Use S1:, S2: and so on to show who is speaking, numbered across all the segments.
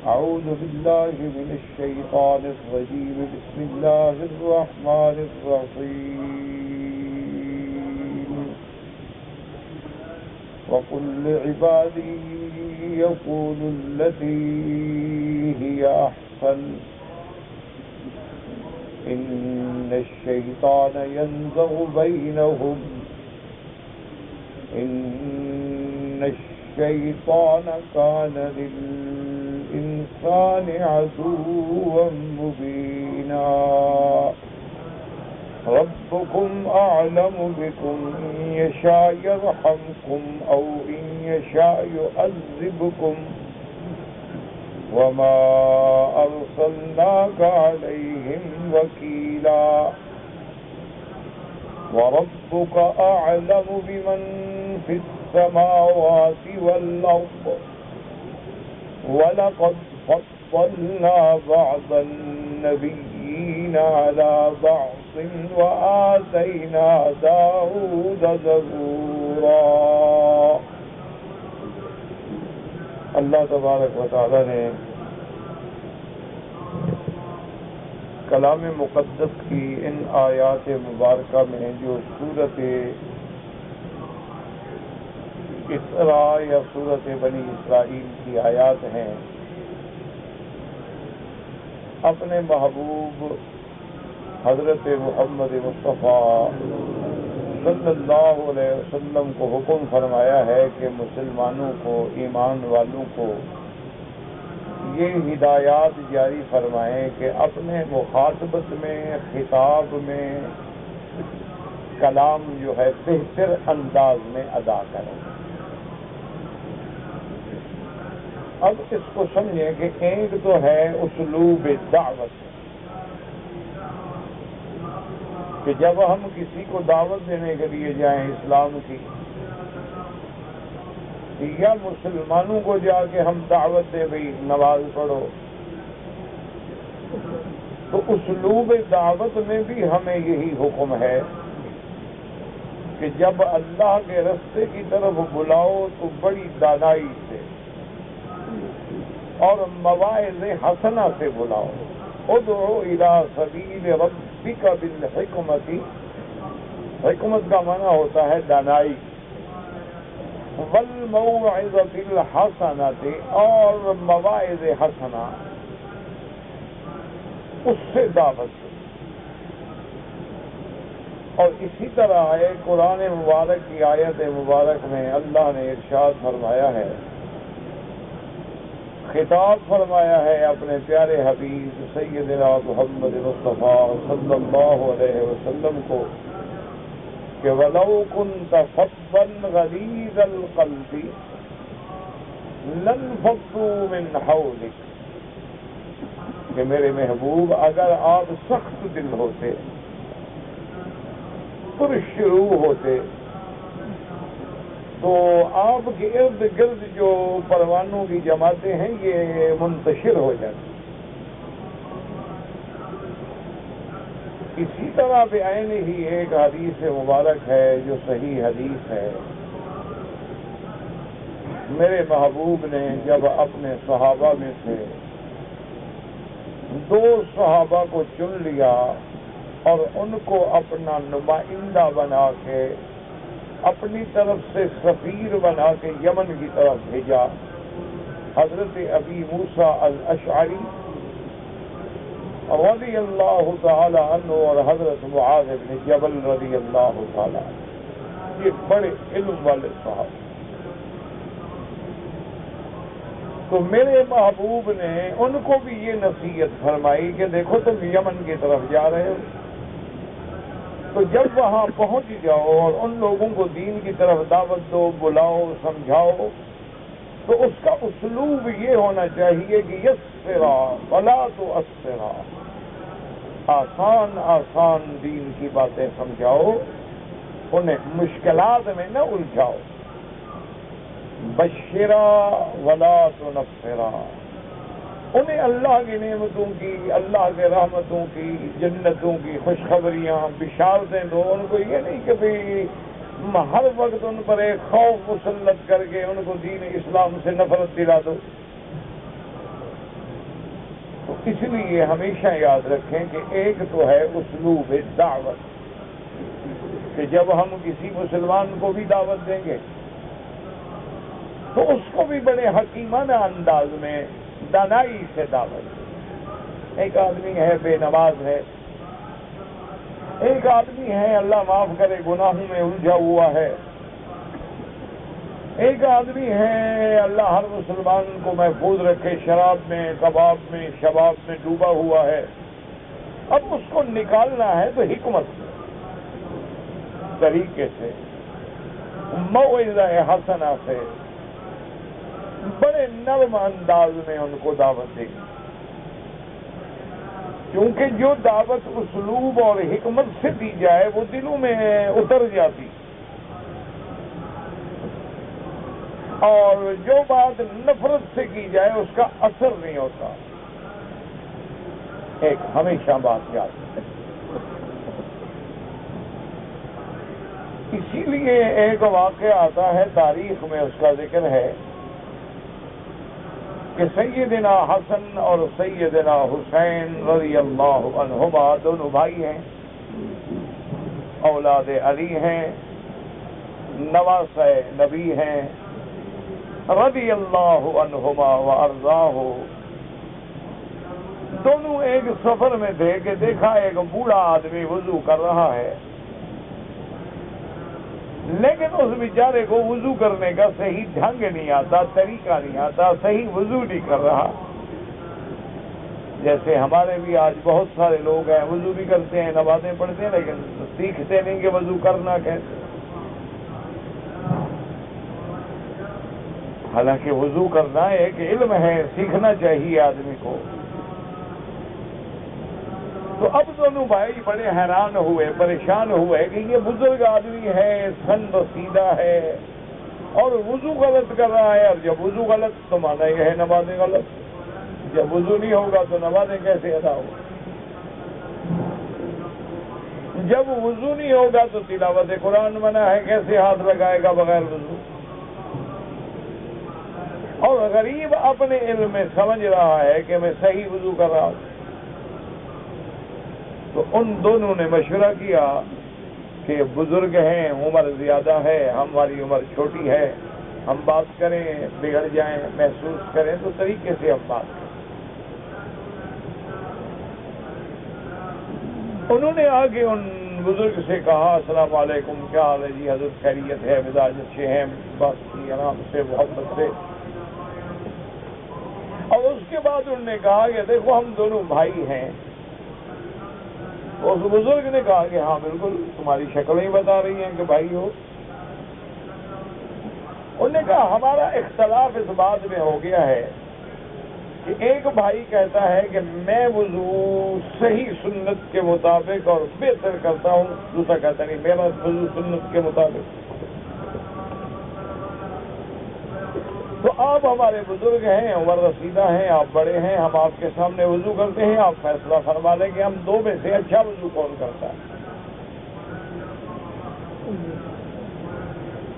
S1: أعوذ بالله من الشيطان الرجيم بسم الله الرحمن الرحيم وقل لعبادي يقولوا التي هي أحسن إن الشيطان ينزغ بينهم إن الشيطان كان للإنسان عدوا مبينا ربكم أعلم بكم إن يشاء يرحمكم أو إن يشاء يعذبكم وما أرسلناك عليهم وكيلا وربك أعلم بمن في السماوات والأرض ولقد فضلنا بعض النبيين على بعض وآتينا داود زبورا۔ اللہ تبارک و تعالی نے کلام مقدس کی ان آیات مبارکہ میں جو سورت اسراء یا سورت بنی اسرائیل کی آیات ہیں، اپنے محبوب حضرت محمد مصطفیٰ صلی اللہ علیہ وسلم کو حکم فرمایا ہے کہ مسلمانوں کو، ایمان والوں کو یہ ہدایات جاری فرمائیں کہ اپنے مخاطبت میں، خطاب میں کلام جو ہے بہتر انداز میں ادا کریں۔ اب اس کو سمجھیں کہ ایک تو ہے اسلوب دعوت، کہ جب ہم کسی کو دعوت دینے کے لیے جائیں اسلام کی، یا مسلمانوں کو جا کے ہم دعوت دیں بھئی نماز پڑھو، تو اسلوب دعوت میں بھی ہمیں یہی حکم ہے کہ جب اللہ کے رستے کی طرف بلاؤ تو بڑی دانائی سے اور مواعظ حسنہ سے بلاؤ۔ ادعو الی سبیل ربک بالحکمت، حکمت کا معنی ہوتا ہے دانائی، والموعظۃ الحسنۃ اور مواعظ حسنہ، اس سے دعوت دو۔ اور اسی طرح ہے قرآن مبارک کی آیت مبارک میں اللہ نے ارشاد فرمایا ہے، خطاب فرمایا ہے اپنے پیارے حبیب سیدنا محمد مصطفیٰ صلی اللہ علیہ وسلم کو کہ وَلَوْ كُنْتَ فَظًّا غَلِيظَ الْقَلْبِ لَانفَضُّوا مِنْ حَوْلِكَ، کہ میرے محبوب اگر آپ سخت دل ہوتے، پرشروع ہوتے، تو آپ کے ارد گرد جو پروانوں کی جماعتیں ہیں یہ منتشر ہو جاتی۔ اسی طرح بعین ہی ایک حدیث مبارک ہے جو صحیح حدیث ہے، میرے محبوب نے جب اپنے صحابہ میں سے 2 صحابہ کو چن لیا اور ان کو اپنا نمائندہ بنا کے اپنی طرف سے سفیر بنا کے یمن کی طرف بھیجا، حضرت ابی موسیٰ الاشعری رضی اللہ تعالی عنہ اور حضرت معاذ بن جبل رضی اللہ تعالی عنہ، یہ بڑے علم والے صحابہ۔ تو میرے محبوب نے ان کو بھی یہ نصیحت فرمائی کہ دیکھو تم یمن کی طرف جا رہے ہو، تو جب وہاں پہنچ جاؤ اور ان لوگوں کو دین کی طرف دعوت دو، بلاؤ، سمجھاؤ، تو اس کا اسلوب یہ ہونا چاہیے کہ یسرا ولا تؤثرا، آسان آسان دین کی باتیں سمجھاؤ، انہیں مشکلات میں نہ الجھاؤ۔ بشرا ولا تنفرا، انہیں اللہ کی نعمتوں کی، اللہ کے رحمتوں کی، جنتوں کی خوشخبریاں، بشارتیں دو۔ ان کو یہ نہیں کہ بھئی ہر وقت ان پر ایک خوف مسلط کر کے ان کو دین اسلام سے نفرت دلا دو۔ اس لیے ہمیشہ یاد رکھیں کہ ایک تو ہے اسلوب دعوت، کہ جب ہم کسی مسلمان کو بھی دعوت دیں گے تو اس کو بھی بڑے حکیمانہ انداز میں دانائی سے دعوت دیں۔ ایک آدمی ہے بے نماز ہے، ایک آدمی ہے اللہ معاف کرے گناہوں میں الجھا ہوا ہے، ایک آدمی ہے اللہ ہر مسلمان کو محفوظ رکھے شراب میں، کباب میں، شباب میں ڈوبا ہوا ہے۔ اب اس کو نکالنا ہے تو حکمت سے، طریقے سے، موعظہ حسنہ سے، بڑے نرم انداز میں ان کو دعوت دے گی، کیونکہ جو دعوت اسلوب اور حکمت سے دی جائے وہ دلوں میں اتر جاتی، اور جو بات نفرت سے کی جائے اس کا اثر نہیں ہوتا۔ ایک ہمیشہ بات یاد رکھیں۔ اسی لیے ایک واقعہ آتا ہے تاریخ میں، اس کا ذکر ہے کہ سیدنا حسن اور سیدنا حسین رضی اللہ عنہما دونوں بھائی ہیں، اولاد علی ہیں، نواسہ نبی ہیں رضی اللہ عنہما وارضاہ۔ دونوں ایک سفر میں تھے کہ دیکھا ایک بوڑھا آدمی وضو کر رہا ہے، لیکن اس بیچارے کو وضو کرنے کا صحیح ڈھنگ نہیں آتا، طریقہ نہیں آتا، صحیح وضو نہیں کر رہا۔ جیسے ہمارے بھی آج بہت سارے لوگ ہیں وضو بھی کرتے ہیں، نمازیں پڑھتے ہیں، لیکن سیکھتے نہیں کہ وضو کرنا کیسے۔ حالانکہ وضو کرنا ایک علم ہے، سیکھنا چاہیے آدمی کو۔ تو اب دونوں بھائی بڑے حیران ہوئے، پریشان ہوئے کہ یہ بزرگ آدمی ہے، سن رسیدہ ہے اور وضو غلط کر رہا ہے، اور جب وضو غلط تو مانا یہ ہے نمازیں غلط، جب وضو نہیں ہوگا تو نمازیں کیسے ادا ہوگا، جب وضو نہیں ہوگا تو تلاوت قرآن منع ہے، کیسے ہاتھ لگائے گا بغیر وضو۔ اور غریب اپنے علم میں سمجھ رہا ہے کہ میں صحیح وضو کر رہا ہوں۔ تو ان دونوں نے مشورہ کیا کہ بزرگ ہیں، عمر زیادہ ہے، ہماری عمر چھوٹی ہے، ہم بات کریں، بگڑ جائیں، محسوس کریں تو طریقے سے ہم بات کریں۔ انہوں نے آگے ان بزرگ سے کہا السلام علیکم، کیا حال ہے جی حضرت، خیریت ہے، مزاج اچھے ہیں، بات کی آرام سے محبت سے۔ اور اس کے بعد انہوں نے کہا کہ دیکھو ہم دونوں بھائی ہیں۔ اس بزرگ نے کہا کہ ہاں بالکل تمہاری شکلیں ہی بتا رہی ہیں کہ بھائی ہو۔ انہوں نے کہا ہمارا اختلاف اس بات میں ہو گیا ہے کہ ایک بھائی کہتا ہے کہ میں وضو صحیح سنت کے مطابق اور بہتر کرتا ہوں، دوسرا کہتا نہیں میرا وضو سنت کے مطابق۔ تو آپ ہمارے بزرگ ہیں، عمر رسیدہ ہیں، آپ بڑے ہیں، ہم آپ کے سامنے وضو کرتے ہیں، آپ فیصلہ فرما لیں کہ ہم دو میں سے اچھا وضو کون کرتا ہے۔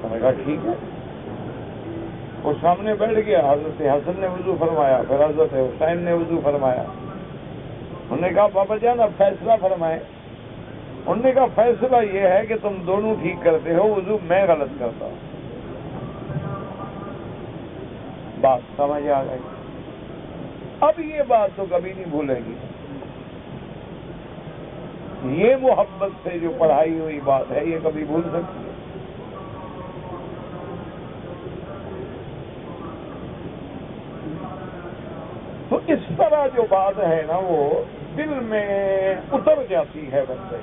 S1: میں نے کہا ٹھیک ہے۔ وہ سامنے بیٹھ گیا، حضرت حسن نے وضو فرمایا، پھر حضرت حسین نے وضو فرمایا۔ انہوں نے کہا بابا جان اب فیصلہ فرمائیں۔ انہوں نے کہا فیصلہ یہ ہے کہ تم دونوں ٹھیک کرتے ہو، وضو میں غلط کرتا ہوں۔ بات سمجھ آ گئی۔ اب یہ بات تو کبھی نہیں بھولے گی، یہ محبت سے جو پڑھائی ہوئی بات ہے یہ کبھی بھول سکتی ہے؟ تو اس طرح جو بات ہے نا وہ دل میں اتر جاتی ہے بندے۔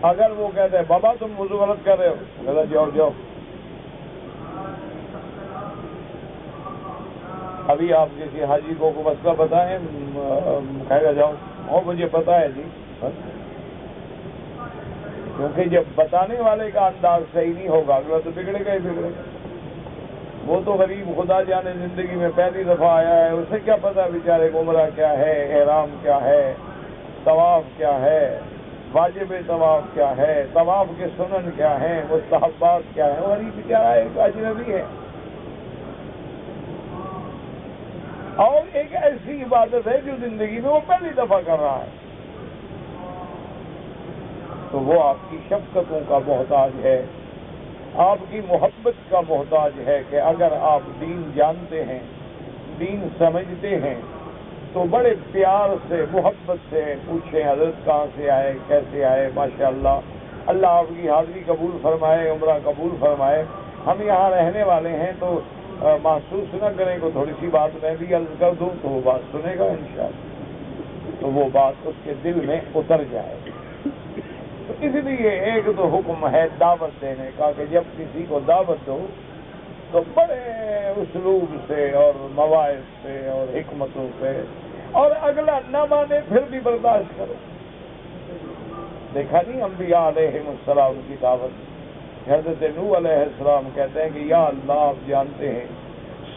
S1: اگر وہ کہتے ہیں بابا تم وضو غلط کر رہے ہو، غلط جاؤ جاؤ۔ ابھی آپ کسی حاجی کو مسئلہ بتائیں، کہے گا جاؤ، اور مجھے پتا ہے جی، کیونکہ جب بتانے والے کا انداز صحیح نہیں ہوگا اگلا تو بگڑے گا ہی بگڑے گا۔ وہ تو غریب خدا جانے زندگی میں پہلی دفعہ آیا ہے، اسے کیا پتا بیچارے کو عمرہ کیا ہے، احرام کیا ہے، طواف کیا ہے، واجب طواف کیا ہے، طواف کے سنن کیا ہیں، مستحبات کیا ہیں۔ غریب بیچارہ ایک اجنبی ہے، اور ایک ایسی ایسی عبادت ہے جو زندگی میں وہ پہلی دفعہ کر رہا ہے، تو وہ آپ کی شفقتوں کا محتاج ہے، آپ کی محبت کا محتاج ہے کہ اگر آپ دین جانتے ہیں، دین سمجھتے ہیں، تو بڑے پیار سے محبت سے پوچھیں حضرت کہاں سے آئے، کیسے آئے، ماشاءاللہ اللہ آپ کی حاضری قبول فرمائے، عمرہ قبول فرمائے، ہم یہاں رہنے والے ہیں، تو محسوس نہ کریں کہ تھوڑی سی بات میں بھی عرض کر دوں تو وہ بات سنے گا انشاءاللہ، تو وہ بات اس کے دل میں اتر جائے گی۔ تو اس لیے ایک تو حکم ہے دعوت دینے کا کہ جب کسی کو دعوت دو تو بڑے اسلوب سے اور مواعظ سے اور حکمتوں سے، اور اگلا نہ مانے پھر بھی برداشت کرو۔ دیکھا نہیں انبیاء علیہ السلام کی دعوت، حضرت نوح علیہ السلام کہتے ہیں کہ یا اللہ آپ جانتے ہیں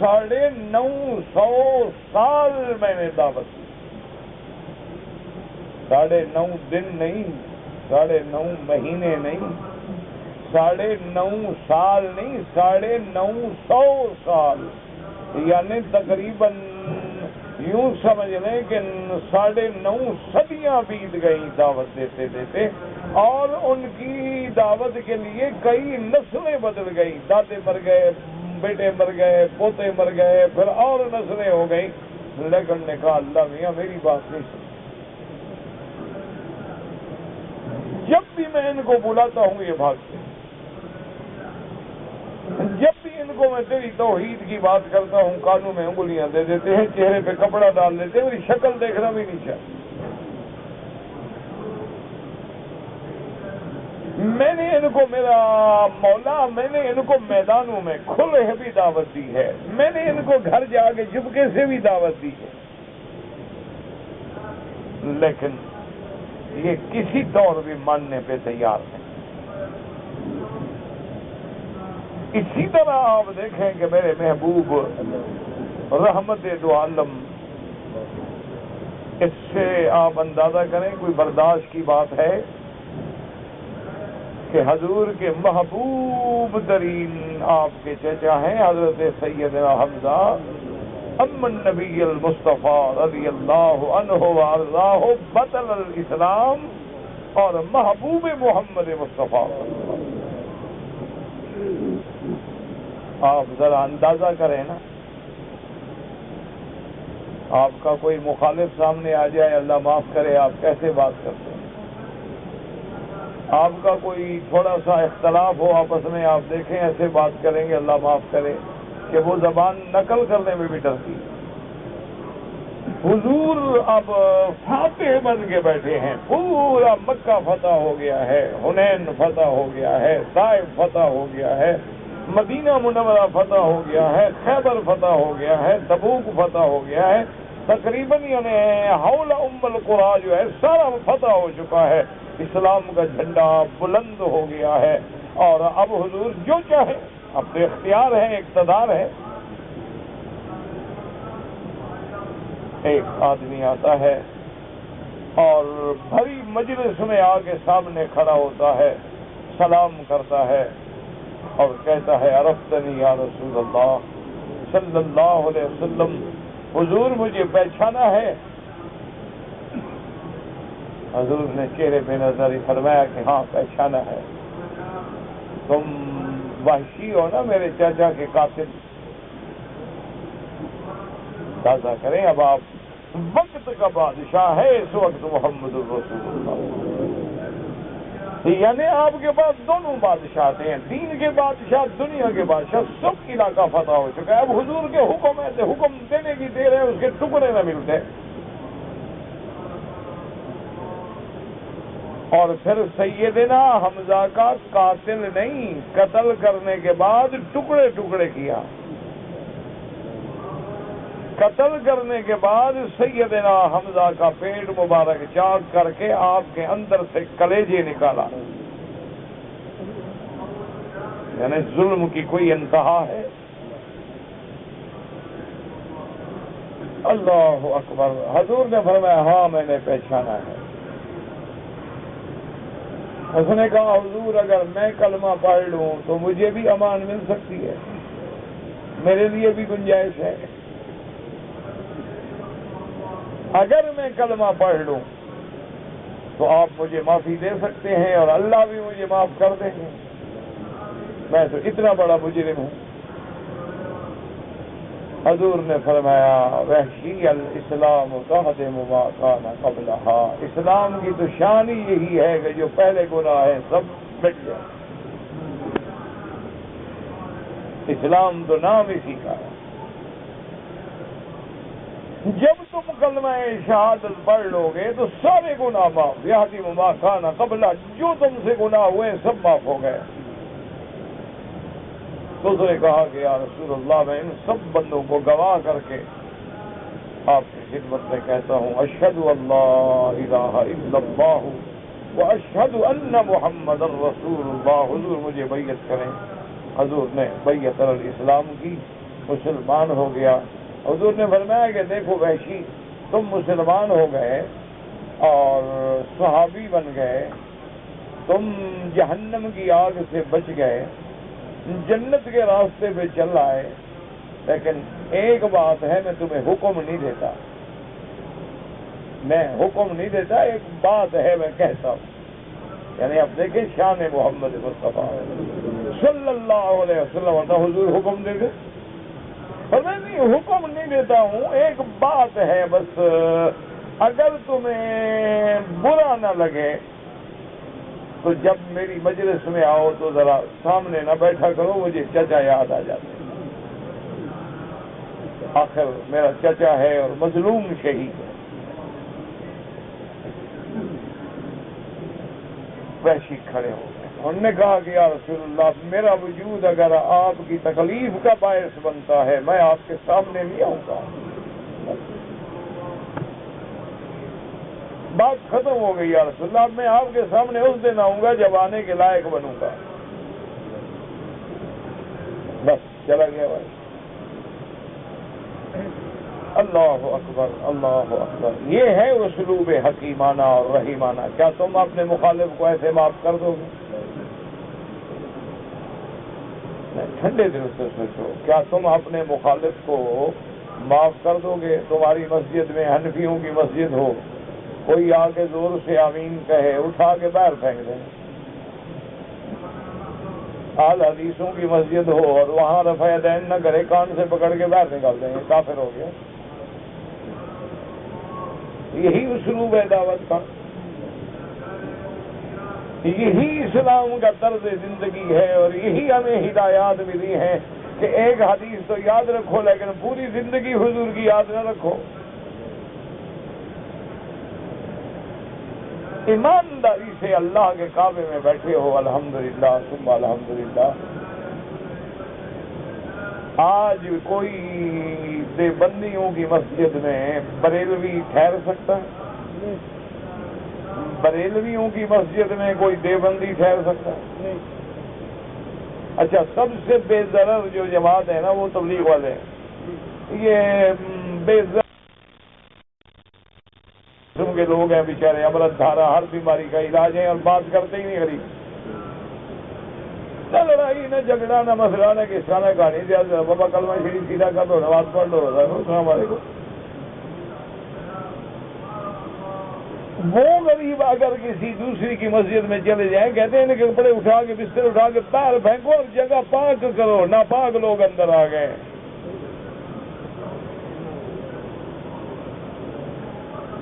S1: 950 سال میں نے دعوت دی، 9.5 دن نہیں، 9.5 مہینے نہیں، 9.5 سال نہیں، 950 سال، یعنی تقریباً یوں سمجھ لیں کہ 9.5 صدیاں بیت گئیں دعوت دیتے دیتے، اور ان کی دعوت کے لیے کئی نسلیں بدل گئی، دادے مر گئے، بیٹے مر گئے، پوتے مر گئے، پھر اور نسلیں ہو گئیں، لیکن نے کہا اللہ میاں میری بات نہیں سنی، جب بھی میں ان کو بلاتا ہوں یہ بھاگتے، جب بھی ان کو میں تیری توحید کی بات کرتا ہوں کانوں میں انگلیاں دے دیتے ہیں، چہرے پہ کپڑا ڈال دیتے ہیں، میری شکل دیکھنا بھی نہیں چاہتے۔ میں نے ان کو میرا مولا، میں نے ان کو میدانوں میں کھلے بھی دعوت دی ہے، میں نے ان کو گھر جا کے چپکے سے بھی دعوت دی ہے، لیکن یہ کسی طور بھی ماننے پہ تیار نہیں۔ اسی طرح آپ دیکھیں کہ میرے محبوب رحمت دو عالم، اس سے آپ اندازہ کریں کوئی برداشت کی بات ہے کہ حضور کے محبوب ترین آپ کے چچا ہیں حضرت سیدنا حمزہ ام النبی المصطفیٰ رضی اللہ عنہ وارضاہ بطل الاسلام اور محبوب محمد مصطفیٰ، آپ ذرا اندازہ کریں نا، آپ کا کوئی مخالف سامنے آ جائے، اللہ معاف کرے، آپ کیسے بات کرتے ہیں؟ آپ کا کوئی تھوڑا سا اختلاف ہو آپس میں، آپ دیکھیں ایسے بات کریں گے، اللہ معاف کرے کہ وہ زبان نقل کرنے میں بھی ڈرتی ہے۔ حضور اب فاتح بن کے بیٹھے ہیں، پورا مکہ فتح ہو گیا ہے، حنین فتح ہو گیا ہے، طائف فتح ہو گیا ہے، مدینہ منورہ فتح ہو گیا ہے، خیبر فتح ہو گیا ہے، تبوک فتح ہو گیا ہے، تقریباً یعنی حول ام القریٰ جو ہے سارا فتح ہو چکا ہے، اسلام کا جھنڈا بلند ہو گیا ہے، اور اب حضور جو چاہے، اپنے اختیار ہے، اقتدار ہے۔ ایک آدمی آتا ہے اور بھری مجلس میں آ کے سامنے کھڑا ہوتا ہے، سلام کرتا ہے اور کہتا ہے عرفتنی یا رسول اللہ صلی اللہ علیہ وسلم، حضور مجھے پہچانا ہے؟ حضور نے چہرے پہ نظر فرمایا کہ ہاں پہچانا ہے، تم وحشی ہو نا میرے چاچا کے قاتل۔ تازہ کریں، اب آپ وقت کا بادشاہ ہے اس وقت محمد الرسول اللہ، یعنی آپ کے پاس دونوں بادشاہ ہیں، دین کے بادشاہ، دنیا کے بادشاہ، سب علاقہ فتح ہو چکا ہے۔ اب حضور کے حکم ایسے حکم دینے کی دیر ہے، اس کے ٹکڑے نہ ملتے، اور پھر سیدنا حمزہ کا قاتل نہیں، قتل کرنے کے بعد ٹکڑے ٹکڑے کیا، قتل کرنے کے بعد سیدنا حمزہ کا پیٹ مبارک چاک کر کے آپ کے اندر سے کلیجے نکالا، یعنی ظلم کی کوئی انتہا ہے؟ اللہ اکبر۔ حضور نے فرمایا ہاں میں نے پہچانا ہے۔ اس نے کہا حضور اگر میں کلمہ پڑھ لوں تو مجھے بھی امان مل سکتی ہے، میرے لیے بھی گنجائش ہے؟ اگر میں کلمہ پڑھ لوں تو آپ مجھے معافی دے سکتے ہیں اور اللہ بھی مجھے معاف کر دیں گے، میں تو اتنا بڑا مجرم ہوں۔ حضور نے فرمایا وحشی الاسلام تہدم ما کان قبلہا، اسلام کی تو شان ہی یہی ہے کہ جو پہلے گناہ ہیں سب مٹ جائے۔ اسلام تو نام اسی کا ہے۔ جب تم کلمہ شہادت پڑھ لو گے تو سارے گناہ معاف، یہدم ما کان قبلہ، جو تم سے گناہ ہوئے سب معاف ہو گئے۔ تو اس نے کہا کہ یا رسول اللہ میں ان سب بندوں کو گواہ کر کے آپ کی خدمت میں کہتا ہوں اشہد اللہ الہ الا اللہ واشہد ان محمد الرسول اللہ، حضور مجھے بیعت کریں۔ حضور نے بیعت الاسلام کی، مسلمان ہو گیا۔ حضور نے فرمایا کہ دیکھو وحشی، تم مسلمان ہو گئے اور صحابی بن گئے، تم جہنم کی آگ سے بچ گئے، جنت کے راستے پہ چل آئے، لیکن ایک بات ہے میں تمہیں حکم نہیں دیتا، میں حکم نہیں دیتا، ایک بات ہے میں کہتا ہوں۔ یعنی اب دیکھیں شان محمد مصطفیٰ صلی اللہ علیہ وسلم، حضور حکم دے دے اور میں نہیں حکم نہیں دیتا ہوں، ایک بات ہے بس، اگر تمہیں برا نہ لگے تو جب میری مجلس میں آؤ تو ذرا سامنے نہ بیٹھا کرو، مجھے چچا یاد آ جاتے ہیں، آخر میرا چچا ہے اور مظلوم شہید ہے۔ وحشی کھڑے ہو گئے، انہوں نے کہا کہ یا رسول اللہ میرا وجود اگر آپ کی تکلیف کا باعث بنتا ہے میں آپ کے سامنے نہیں آؤں گا۔ بات ختم ہو گئی یا رسول اللہ، میں آپ کے سامنے اس دن آؤں گا جب آنے کے لائق بنوں گا۔ بس چلا گیا بھائی۔ اللہ اکبر اللہ اکبر، یہ ہے اسلوب حکیمانہ اور رحیمانہ۔ کیا تم اپنے مخالف کو ایسے معاف کر دو گے؟ ٹھنڈے دل سے سوچو، کیا تم اپنے مخالف کو معاف کر دو گے؟ تمہاری مسجد میں حنفیوں کی مسجد ہو، کوئی آ کے زور سے آمین کہے، اٹھا کے باہر پھینک دیں۔ اہل حدیثوں کی مسجد ہو اور وہاں رفع دین نہ کرے، کان سے پکڑ کے باہر نکال دیں گے، کافر ہو گیا۔ یہی اسلوب ہے دعوت کا، یہی اسلام کا طرز زندگی ہے، اور یہی ہمیں ہدایات ملی ہیں کہ ایک حدیث تو یاد رکھو لیکن پوری زندگی حضور کی یاد نہ رکھو۔ ایمانداری سے اللہ کے کعبے میں بیٹھے ہو، الحمدللہ ثم الحمدللہ۔ آج کوئی دیوبندیوں کی مسجد میں بریلوی ٹھہر سکتا ہے؟ بریلویوں کی مسجد میں کوئی دیوبندی ٹھہر سکتا ہے؟ اچھا، سب سے بے ضرر جو جماعت ہے نا وہ تبلیغ والے ہیں۔ یہ بے ضرر قسم کے لوگ ہیں بیچارے، امرت دھارا ہر بیماری کا علاج ہے اور بات کرتے ہی نہیں غریب، نہ لڑائی نہ جھگڑا نہ مسئلہ نہ قصہ نہ کہانی، زیادہ بابا کلمہ شریف سیدھا کر دو، نماز پڑھ لو، السلام علیکم۔ وہ غریب اگر کسی دوسری کی مسجد میں چلے جائیں، کہتے ہیں کہ کپڑے اٹھا کے بستر اٹھا کے باہر پھینکو اور جگہ پاک کرو، ناپاک لوگ اندر آ گئے۔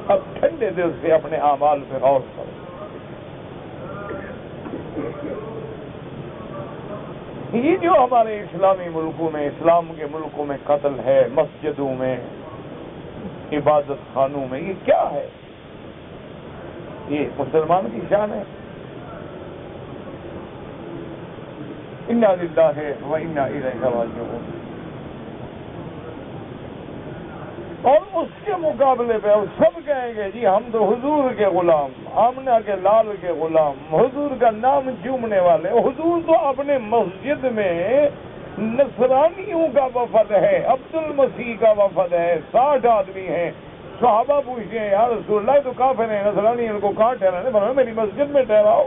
S1: اب ٹھنڈے دل سے اپنے اعمال پہ غور کرو۔ یہ جو ہمارے اسلامی ملکوں میں، اسلام کے ملکوں میں قتل ہے، مسجدوں میں، عبادت خانوں میں، یہ کیا ہے؟ یہ مسلمان کی شان ہے؟ انا للہ و انا الیہ راجعون۔ اور اس کے مقابلے پہ سب کہیں گے جی ہم تو حضور کے غلام، آمنہ کے لال کے غلام، حضور کا نام چومنے والے۔ حضور تو اپنے مسجد میں نصرانیوں کا وفد ہے، عبد المسیح کا وفد ہے، 60 آدمی ہیں۔ صحابہ پوچھتے ہیں یا رسول اللہ تو کافر ہیں، نصرانی ان کو کہاں ٹھہرانے؟ فرمایا میری مسجد میں ٹھہراؤ۔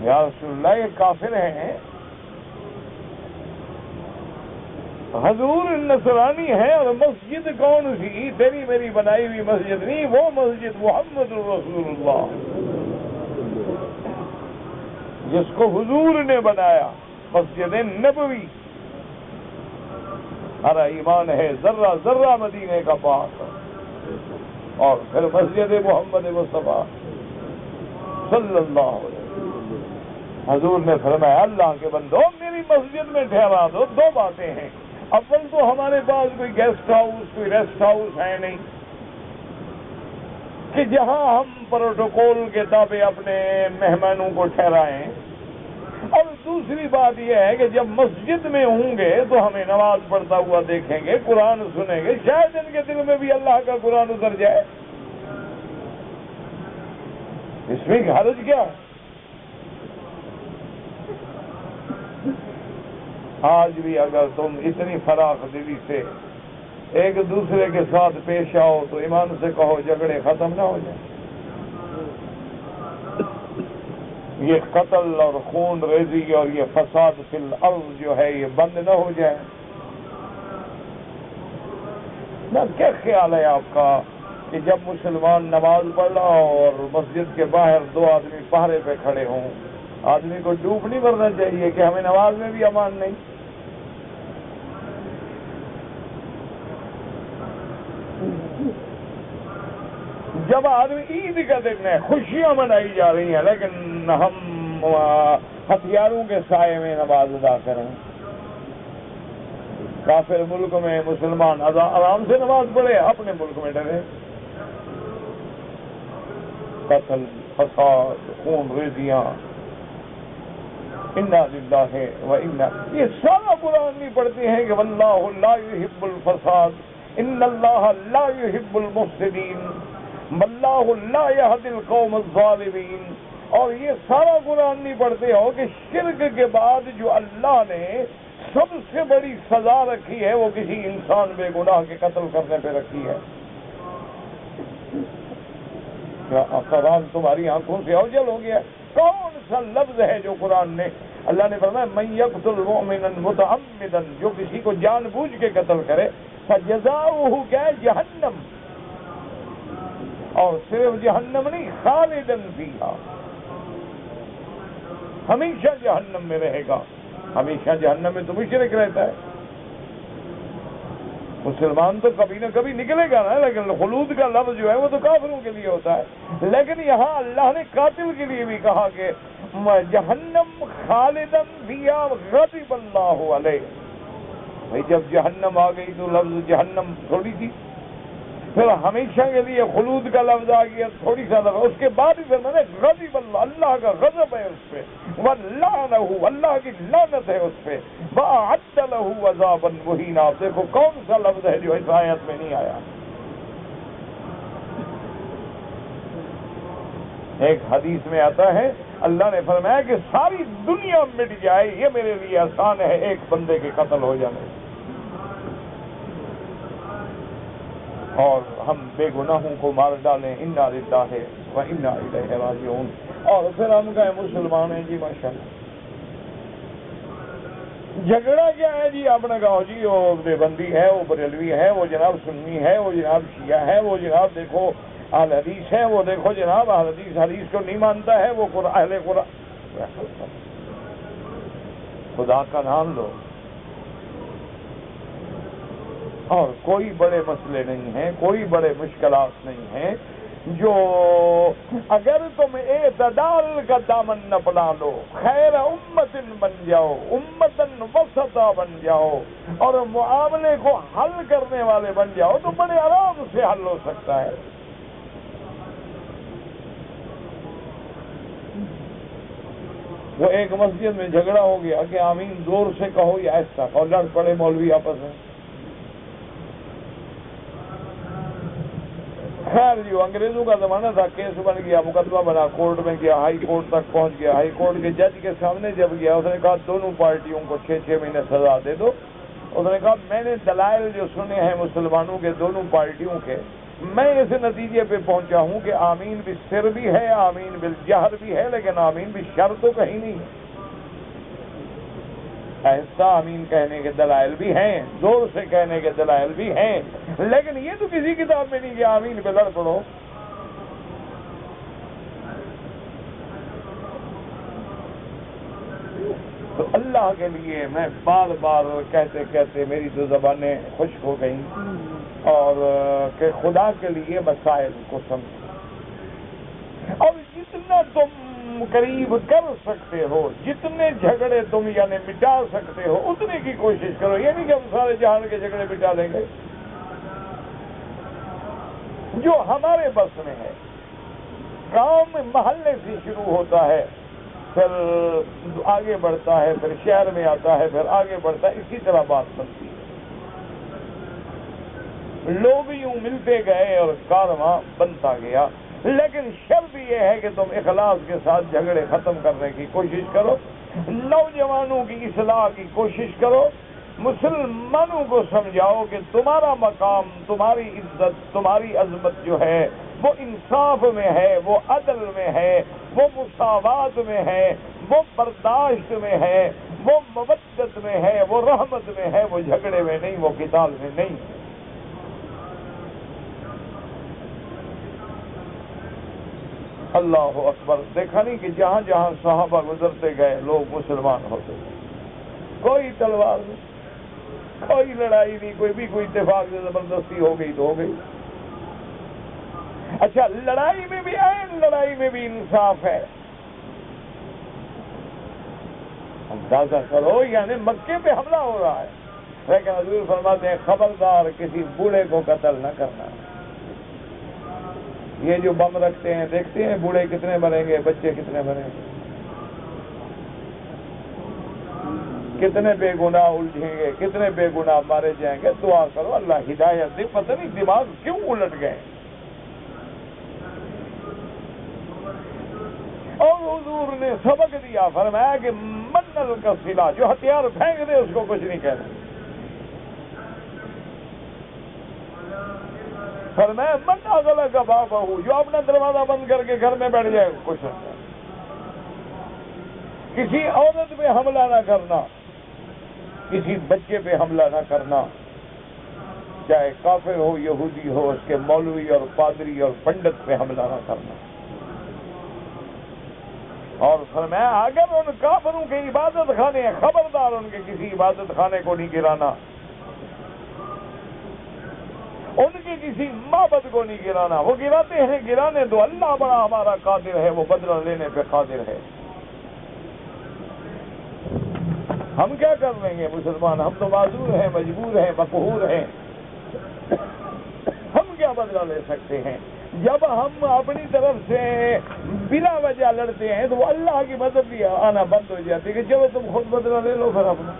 S1: یا رسول اللہ یہ کافر ہیں، حضور نصرانی ہے اور مسجد کون سی؟ تیری میری بنائی ہوئی مسجد نہیں، وہ مسجد محمد رسول اللہ جس کو حضور نے بنایا، مسجد نبوی۔ ہمارا ایمان ہے ذرہ ذرہ مدینے کا پاک، اور پھر مسجد محمد مصطفیٰ صلی اللہ علیہ وسلم۔ حضور نے فرمایا اللہ کے بندو میری مسجد میں ٹھہرا دو۔ دو باتیں ہیں، اول تو ہمارے پاس کوئی گیسٹ ہاؤس کوئی ریسٹ ہاؤس ہے نہیں کہ جہاں ہم پروٹوکول کے تابع اپنے مہمانوں کو ٹھہرائیں، اور دوسری بات یہ ہے کہ جب مسجد میں ہوں گے تو ہمیں نماز پڑھتا ہوا دیکھیں گے، قرآن سنیں گے، شاید ان کے دل میں بھی اللہ کا قرآن اتر جائے، اس میں حرج کیا ہے؟ آج بھی اگر تم اتنی فراخ دلی سے ایک دوسرے کے ساتھ پیش آؤ تو ایمان سے کہو جھگڑے ختم نہ ہو جائیں، یہ قتل اور خون ریزی اور یہ فساد فی الارض جو ہے یہ بند نہ ہو جائے۔ نہ کیا خیال ہے آپ کا کہ جب مسلمان نماز پڑھ رہا ہو اور مسجد کے باہر دو آدمی پہرے پہ کھڑے ہوں، آدمی کو ڈوب نہیں مرنا چاہیے کہ ہمیں نماز میں بھی امان نہیں؟ جب آدمی عید کا دن ہے، خوشیاں منائی جا رہی ہیں، لیکن ہم ہتھیاروں کے سائے میں نماز ادا کریں، کافر ملک میں مسلمان آرام سے نماز پڑھے، اپنے ملک میں ڈرے، قتل فساد خون ریزیاں، انا للہ و انا، یہ سارا قرآن نہیں پڑھتے ہیں کہ واللہ لا يحب الفساد ان اللہ لا يحب المفسدین واللہ لا يهدی القوم الظالمین، اور یہ سارا قرآن نہیں پڑھتے ہو کہ شرک کے بعد جو اللہ نے سب سے بڑی سزا رکھی ہے وہ کسی انسان بے گناہ کے قتل کرنے پہ رکھی ہے۔ کیا قرآن تمہاری آنکھوں سے اوجل ہو گیا؟ کون سا لفظ ہے جو قرآن نے، اللہ نے فرمایا من یقتل مؤمنا متعمدا، جو کسی کو جان بوجھ کے قتل کرے فجزاؤہ کیا ہے؟ جہنم، اور صرف جہنم نہیں، خالدن فیہا، ہمیشہ جہنم میں رہے گا۔ ہمیشہ جہنم میں تو مشرک رہتا ہے، مسلمان تو کبھی نہ کبھی نکلے گا نا، لیکن خلود کا لفظ جو ہے وہ تو کافروں کے لیے ہوتا ہے، لیکن یہاں اللہ نے قاتل کے لیے بھی کہا کہ جہنم خالدن فیہا غضب اللہ علیہ۔ بھئی جب جہنم آ گئی تو لفظ جہنم تھوڑی تھی، پھر ہمیشہ کے لیے خلود کا لفظ آ گیا تھوڑی سا لفظ، اس کے بعد ہی پھر میں نے غضب اللہ، اللہ کا غضب ہے اس پہ، وَلَعْنَهُ، اللہ کی لعنت ہے اس پہ، وَأَعَدَّ لَهُ عَذَابًا مُهِينًا۔ آپ دیکھو کون سا لفظ ہے جو اس آیت میں نہیں آیا۔ ایک حدیث میں آتا ہے اللہ نے فرمایا کہ ساری دنیا مٹ جائے یہ میرے لیے آسان ہے ایک بندے کے قتل ہو جانے، اور ہم بے گناہوں کو مار ڈالیں، انا للہ و انا الیہ راجعون، اور پھر ہم کہیں مسلمان ہیں جی ماشاءاللہ۔ جھگڑا کیا ہے جی؟ آپ نے کہا جی وہ دیوبندی ہے، وہ بریلوی ہے، وہ جناب سنی ہے، وہ جناب شیعہ ہے، وہ جناب دیکھو اہل حدیث ہے، وہ دیکھو جناب اہل حدیث حدیث کو نہیں مانتا ہے، وہ اہل قرآن۔ خدا کا نام لو، اور کوئی بڑے مسئلے نہیں ہیں، کوئی بڑے مشکلات نہیں ہیں جو اگر تم اعتدال کا دامن نہ پلا لو، خیر امتن بن جاؤ، امتن وسطا بن جاؤ، اور معاملے کو حل کرنے والے بن جاؤ تو بڑے آرام سے حل ہو سکتا ہے۔ وہ ایک مسجد میں جھگڑا ہو گیا کہ آمین زور سے کہو یا ایسا کہو، لڑ پڑے مولوی آپس میں۔ خیر جی انگریزوں کا زمانہ تھا، کیس بن گیا، مقدمہ بنا، کورٹ میں گیا، ہائی کورٹ تک پہنچ گیا، ہائی کورٹ کے جج کے سامنے جب گیا اس نے کہا دونوں پارٹیوں کو 6 مہینے سزا دے دو۔ اس نے کہا میں نے دلائل جو سنے ہیں مسلمانوں کے دونوں پارٹیوں کے، میں اس نتیجے پہ پہنچا ہوں کہ آمین بالسر بھی ہے، آمین بالجہر بھی ہے، لیکن آمین بالشر تو کہیں نہیں ہے۔ آہستہ آمین کہنے کے دلائل بھی ہیں، زور سے کہنے کے دلائل بھی ہیں، لیکن یہ تو کسی کتاب میں نہیں کہ آمین پہ لڑ پڑو۔ تو اللہ کے لیے میں بار بار کہتے کہتے میری تو زبانیں خشک ہو گئیں، اور کہ خدا کے لیے مسائل کو سمجھو، اور جتنا تم قریب کر سکتے ہو، جتنے جھگڑے تم یعنی مٹا سکتے ہو اتنے کی کوشش کرو۔ یہ نہیں کہ ہم سارے جہان کے جھگڑے مٹا دیں گے، جو ہمارے بس میں ہے۔ گاؤں میں محلے سے شروع ہوتا ہے، پھر آگے بڑھتا ہے، پھر شہر میں آتا ہے، پھر آگے بڑھتا ہے، اسی طرح بات بنتی ہے۔ لوگ یوں ملتے گئے اور کارواں بنتا گیا، لیکن شرط یہ ہے کہ تم اخلاص کے ساتھ جھگڑے ختم کرنے کی کوشش کرو، نوجوانوں کی اصلاح کی کوشش کرو، مسلمانوں کو سمجھاؤ کہ تمہارا مقام، تمہاری عزت، تمہاری عظمت جو ہے وہ انصاف میں ہے، وہ عدل میں ہے، وہ مساوات میں ہے، وہ برداشت میں ہے، وہ مودت میں ہے، وہ رحمت میں ہے، وہ جھگڑے میں نہیں، وہ قتال میں نہیں۔ اللہ اکبر! دیکھا نہیں کہ جہاں جہاں صحابہ گزرتے گئے لوگ مسلمان ہوتے گئے، کوئی تلوار نہیں، کوئی لڑائی نہیں، کوئی اتفاق سے زبردستی ہو گئی تو ہو گئی۔ اچھا، لڑائی میں بھی لڑائی میں بھی انصاف ہے۔ اندازہ کرو، یعنی مکے پہ حملہ ہو رہا ہے، لیکن حضور فرماتے ہیں خبردار کسی بوڑھے کو قتل نہ کرنا۔ یہ جو بم رکھتے ہیں دیکھتے ہیں بوڑھے کتنے مریں گے، بچے کتنے مریں گے، کتنے بے گناہ الجھیں گے، کتنے بے گناہ مارے جائیں گے۔ دعا کرو اللہ ہدایت دے، پتہ نہیں دماغ کیوں الٹ گئے۔ اور حضور نے سبق دیا، فرمایا کہ منل کا سلا، جو ہتھیار پھینک دے اس کو کچھ نہیں کہنا۔ فرمایا من اغلق بابہ، جو اپنا دروازہ بند کر کے گھر میں بیٹھ جائے کچھ نہیں۔ کسی عورت پہ حملہ نہ کرنا، کسی بچے پہ حملہ نہ کرنا، چاہے کافر ہو، یہودی ہو، اس کے مولوی اور پادری اور پنڈت پہ حملہ نہ کرنا۔ اور فرمایا اگر ان کافروں کے عبادت خانے ہیں، خبردار ان کے کسی عبادت خانے کو نہیں گرانا، ان کے کسی معبد کو نہیں گرانا۔ وہ گراتے ہیں، گرانے دو، اللہ بڑا ہمارا قادر ہے، وہ بدلہ لینے پہ قادر ہے۔ ہم کیا کر لیں گے مسلمان؟ ہم تو معذور ہیں، مجبور ہیں، مقہور ہیں، ہم کیا بدلہ لے سکتے ہیں؟ جب ہم اپنی طرف سے بلا وجہ لڑتے ہیں تو وہ اللہ کی مدد بھی آنا بند ہو جاتی ہے کہ چلو تم خود بدلہ لے لو پھر اپنا۔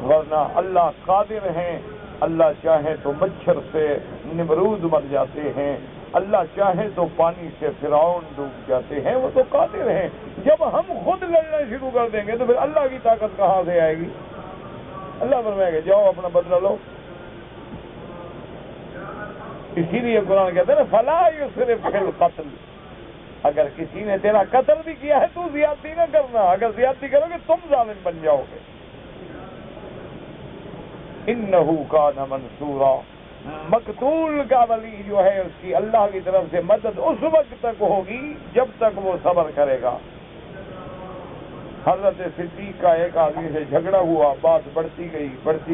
S1: ورنہ اللہ قادر ہیں، اللہ چاہے تو مچھر سے نمرود مر جاتے ہیں، اللہ چاہے تو پانی سے فرعون ڈوب جاتے ہیں، وہ تو قادر ہیں۔ جب ہم خود لڑنا شروع کر دیں گے تو پھر اللہ کی طاقت کہاں سے آئے گی؟ اللہ فرمائے گا جاؤ اپنا بدلہ لو۔ اسی لیے قرآن کہتے ہیں نا فلا یسرف فی القتل، اگر کسی نے تیرا قتل بھی کیا ہے تو زیادتی نہ کرنا، اگر زیادتی کرو گے تم ظالم بن جاؤ گے۔ انہ کان منصورا، مقتول کا ولی جو ہے اس کی اللہ کی طرف سے مدد اس وقت تک ہوگی جب تک وہ صبر کرے گا۔ حضرت صدیق کا ایک آدمی سے جھگڑا ہوا، بات بڑھتی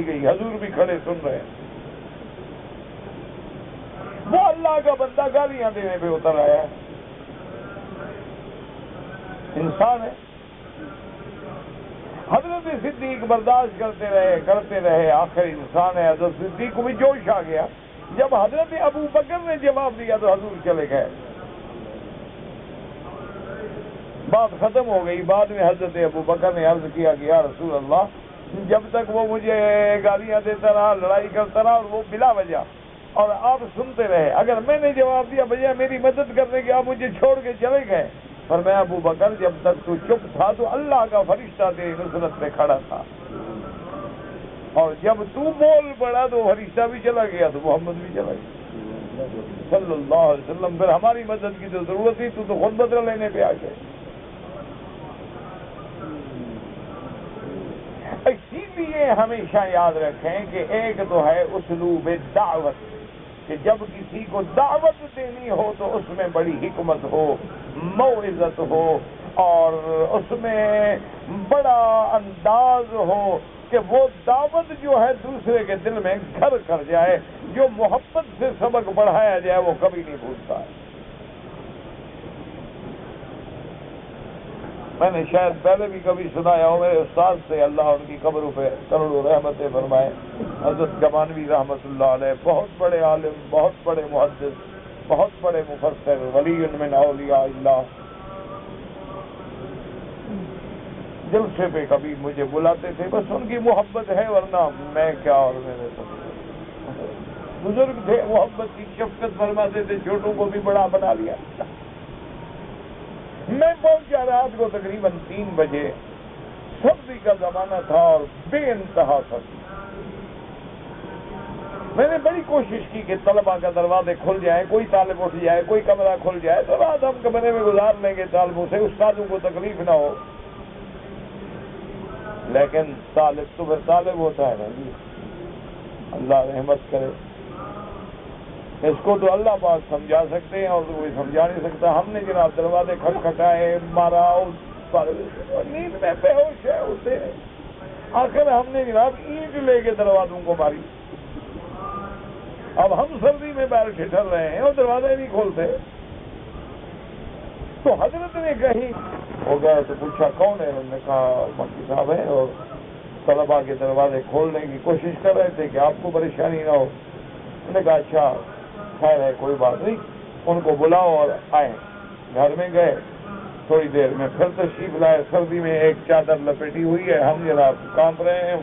S1: گئی، حضور بھی کھڑے سن رہے ہیں، وہ اللہ کا بندہ گالیاں دینے پہ اتر آیا ہے، انسان ہے۔ حضرت صدیق برداشت کرتے رہے، آخر انسان ہے، حضرت صدیق کو بھی جوش آ گیا۔ جب حضرت ابو بکر نے جواب دیا تو حضور چلے گئے، بات ختم ہو گئی۔ بعد میں حضرت ابو بکر نے عرض کیا کہ یا رسول اللہ، جب تک وہ مجھے گالیاں دیتا رہا، لڑائی کرتا رہا اور وہ بلا وجہ، اور آپ سنتے رہے، اگر میں نے جواب دیا بجائے میری مدد کرنے کے آپ مجھے چھوڑ کے چلے گئے۔ فرمایا ابو بکر جب تک تو چپ تھا تو اللہ کا فرشتہ تیری نصرت میں کھڑا تھا، اور جب تو بول پڑا تو فرشتہ بھی چلا گیا تو محمد بھی چلا گیا۔ صلی اللہ علیہ وسلم، پھر ہماری مدد کی تو ضرورت ہی، تو خود بدلہ لینے پہ آ گئے۔ اسی لیے ہمیشہ یاد رکھیں کہ ایک تو ہے اسلوب دعوت، کہ جب کسی کو دعوت دینی ہو تو اس میں بڑی حکمت ہو، موعظت ہو، اور اس میں بڑا انداز ہو کہ وہ دعوت جو ہے دوسرے کے دل میں گھر کر جائے، جو محبت سے سبق پڑھایا جائے وہ کبھی نہیں بھولتا ہے۔ میں نے شاید پہلے بھی کبھی سنایا ہو میرے استاد سے، اللہ ان کی قبروں پہ کروڑوں رحمتیں فرمائے، حضرت گمانوی رحمۃ اللہ علیہ، بہت بڑے عالم، بہت بڑے محدث، بہت بڑے مفسر، ولی من اولیاء اللہ، جلسے پہ کبھی مجھے بلاتے تھے، بس ان کی محبت ہے، ورنہ میں کیا اور میرے سب بزرگ تھے، محبت کی شفقت فرماتے تھے، چھوٹوں کو بھی بڑا بنا لیا۔ میں پہنچا رات کو تقریباً 3 بجے، سردی کا زمانہ تھا اور بے انتہا سردی۔ میں نے بڑی کوشش کی کہ طلباء کا دروازے کھل جائیں، کوئی طالب اٹھ جائے، کوئی کمرہ کھل جائے تو رات ہم کمرے میں گزار لیں گے طالبوں سے، استادوں کو تکلیف نہ ہو۔ لیکن طالب تو پھر طالب ہوتا ہے نا جی، اللہ رحمت کرے، اس کو تو اللہ پاک سمجھا سکتے ہیں اور کوئی سمجھا نہیں سکتا۔ ہم نے جناب دروازے کھٹکھٹائے، مارا، نیند میں بے ہوش ہے اسے، آخر ہم نے جناب اینٹ لے کے دروازوں کو ماری۔ اب ہم سردی میں باہر ٹھٹر رہے ہیں اور دروازے نہیں کھولتے، تو حضرت نے کہیں ہو گیا تو پوچھا کون ہے، انہوں نے کہا مکی صاحب ہیں، اور طلباء کے دروازے کھولنے کی کوشش کر رہے تھے کہ آپ کو پریشانی نہ ہو۔ انہوں نے کہا اچھا خیر ہے، کوئی بات نہیں، ان کو بلاؤ اور آئے۔ گھر میں گئے، تھوڑی دیر میں پھر تشریف لائے، سردی میں ایک چادر لپیٹی ہوئی ہے، ہم جناب کانپ رہے ہیں،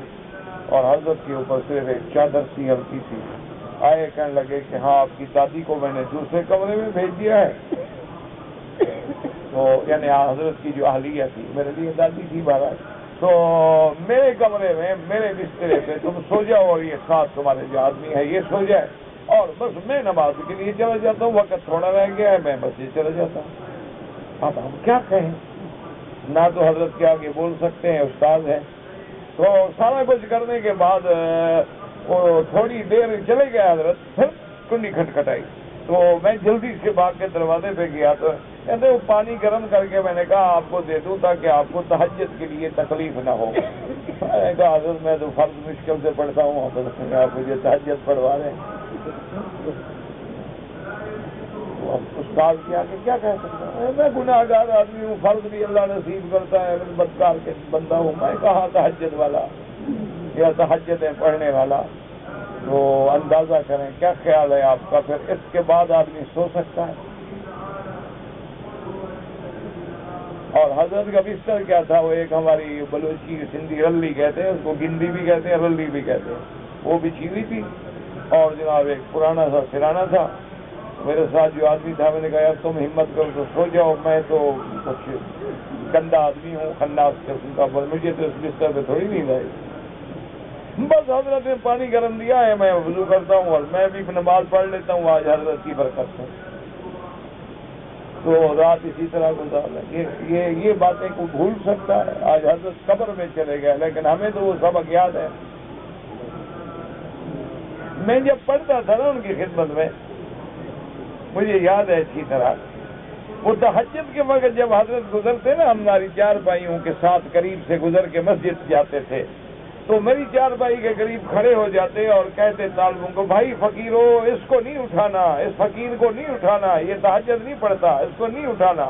S1: اور حضرت کے اوپر صرف ایک چادر سی ہلکی سی۔ آئے، کہنے لگے کہ ہاں آپ کی دادی کو میں نے دوسرے کمرے میں بھیج دیا ہے، تو یعنی حضرت کی جو اہلیہ تھی، میرے لیے دادی تھی بہرحال، تو میرے کمرے میں میرے بسترے پہ تم سو جاؤ، اور یہ ساتھ تمہارے جو آدمی ہے یہ سو جائے، اور بس میں نماز کے لیے چلا جاتا ہوں، وقت تھوڑا رہ گیا ہے، میں مسجد چلا جاتا ہوں۔ اب ہم کیا کہیں، نہ تو حضرت کے آگے بول سکتے ہیں، استاد ہے۔ تو سارا کچھ کرنے کے بعد وہ تھوڑی دیر چلے گئے حضرت، پھر کنڈی کھٹکھٹائی، تو میں جلدی سے بھاگ کے دروازے پہ گیا، تو کہتے وہ پانی گرم کر کے میں نے کہا آپ کو دے دوں تاکہ آپ کو تہجد کے لیے تکلیف نہ ہو۔ میں نے کہا حضرت میں تو فرض مشکل سے پڑھتا ہوں، حضرت نے آپ مجھے تہجد پڑھوا رہے ہیں۔ استاد کے آگے کیا کہہ سکتا ہوں، میں گناہ گار آدمی ہوں، فرض بھی اللہ نصیب کرتا ہے، میں بدکار کے بندہ ہوں، میں کہا تہجد والا یا تہجدیں پڑھنے والا۔ تو اندازہ کریں کیا خیال ہے آپ کا، پھر اس کے بعد آدمی سو سکتا ہے؟ اور حضرت کا بستر کیا تھا، وہ ایک ہماری بلوچی سندھی رلی کہتے ہیں اس کو، گندی بھی کہتے ہیں، رلی بھی کہتے ہیں، وہ بچھی ہوئی تھی، اور جناب ایک پرانا سا سرانا تھا۔ میرے ساتھ جو آدمی تھا میں نے کہا یار تم ہمت کرو تو سو جاؤ، میں تو کچھ گندا آدمی ہوں، خناس قسم کا، مجھے تو اس بستر پہ تھوڑی نیند آئی۔ بس حضرت نے پانی گرم دیا ہے، میں وضو کرتا ہوں اور میں بھی نماز پڑھ لیتا ہوں آج حضرت کی برکت سے، تو رات اسی طرح گزارا۔ یہ باتیں کو بھول سکتا ہے؟ آج حضرت قبر میں چلے گئے، لیکن ہمیں تو وہ سبق یاد ہے۔ میں جب پڑھتا تھا نا ان کی خدمت میں، مجھے یاد ہے اچھی طرح، وہ تہجد کے وقت جب حضرت گزرتے نا ہماری چارپائیوں کے ساتھ قریب سے گزر کے مسجد جاتے تھے، تو میری چارپائی کے قریب کھڑے ہو جاتے اور کہتے طالبوں کو بھائی فقیرو اس کو نہیں اٹھانا، اس فقیر کو نہیں اٹھانا، یہ تہجد نہیں پڑھتا، اس کو نہیں اٹھانا،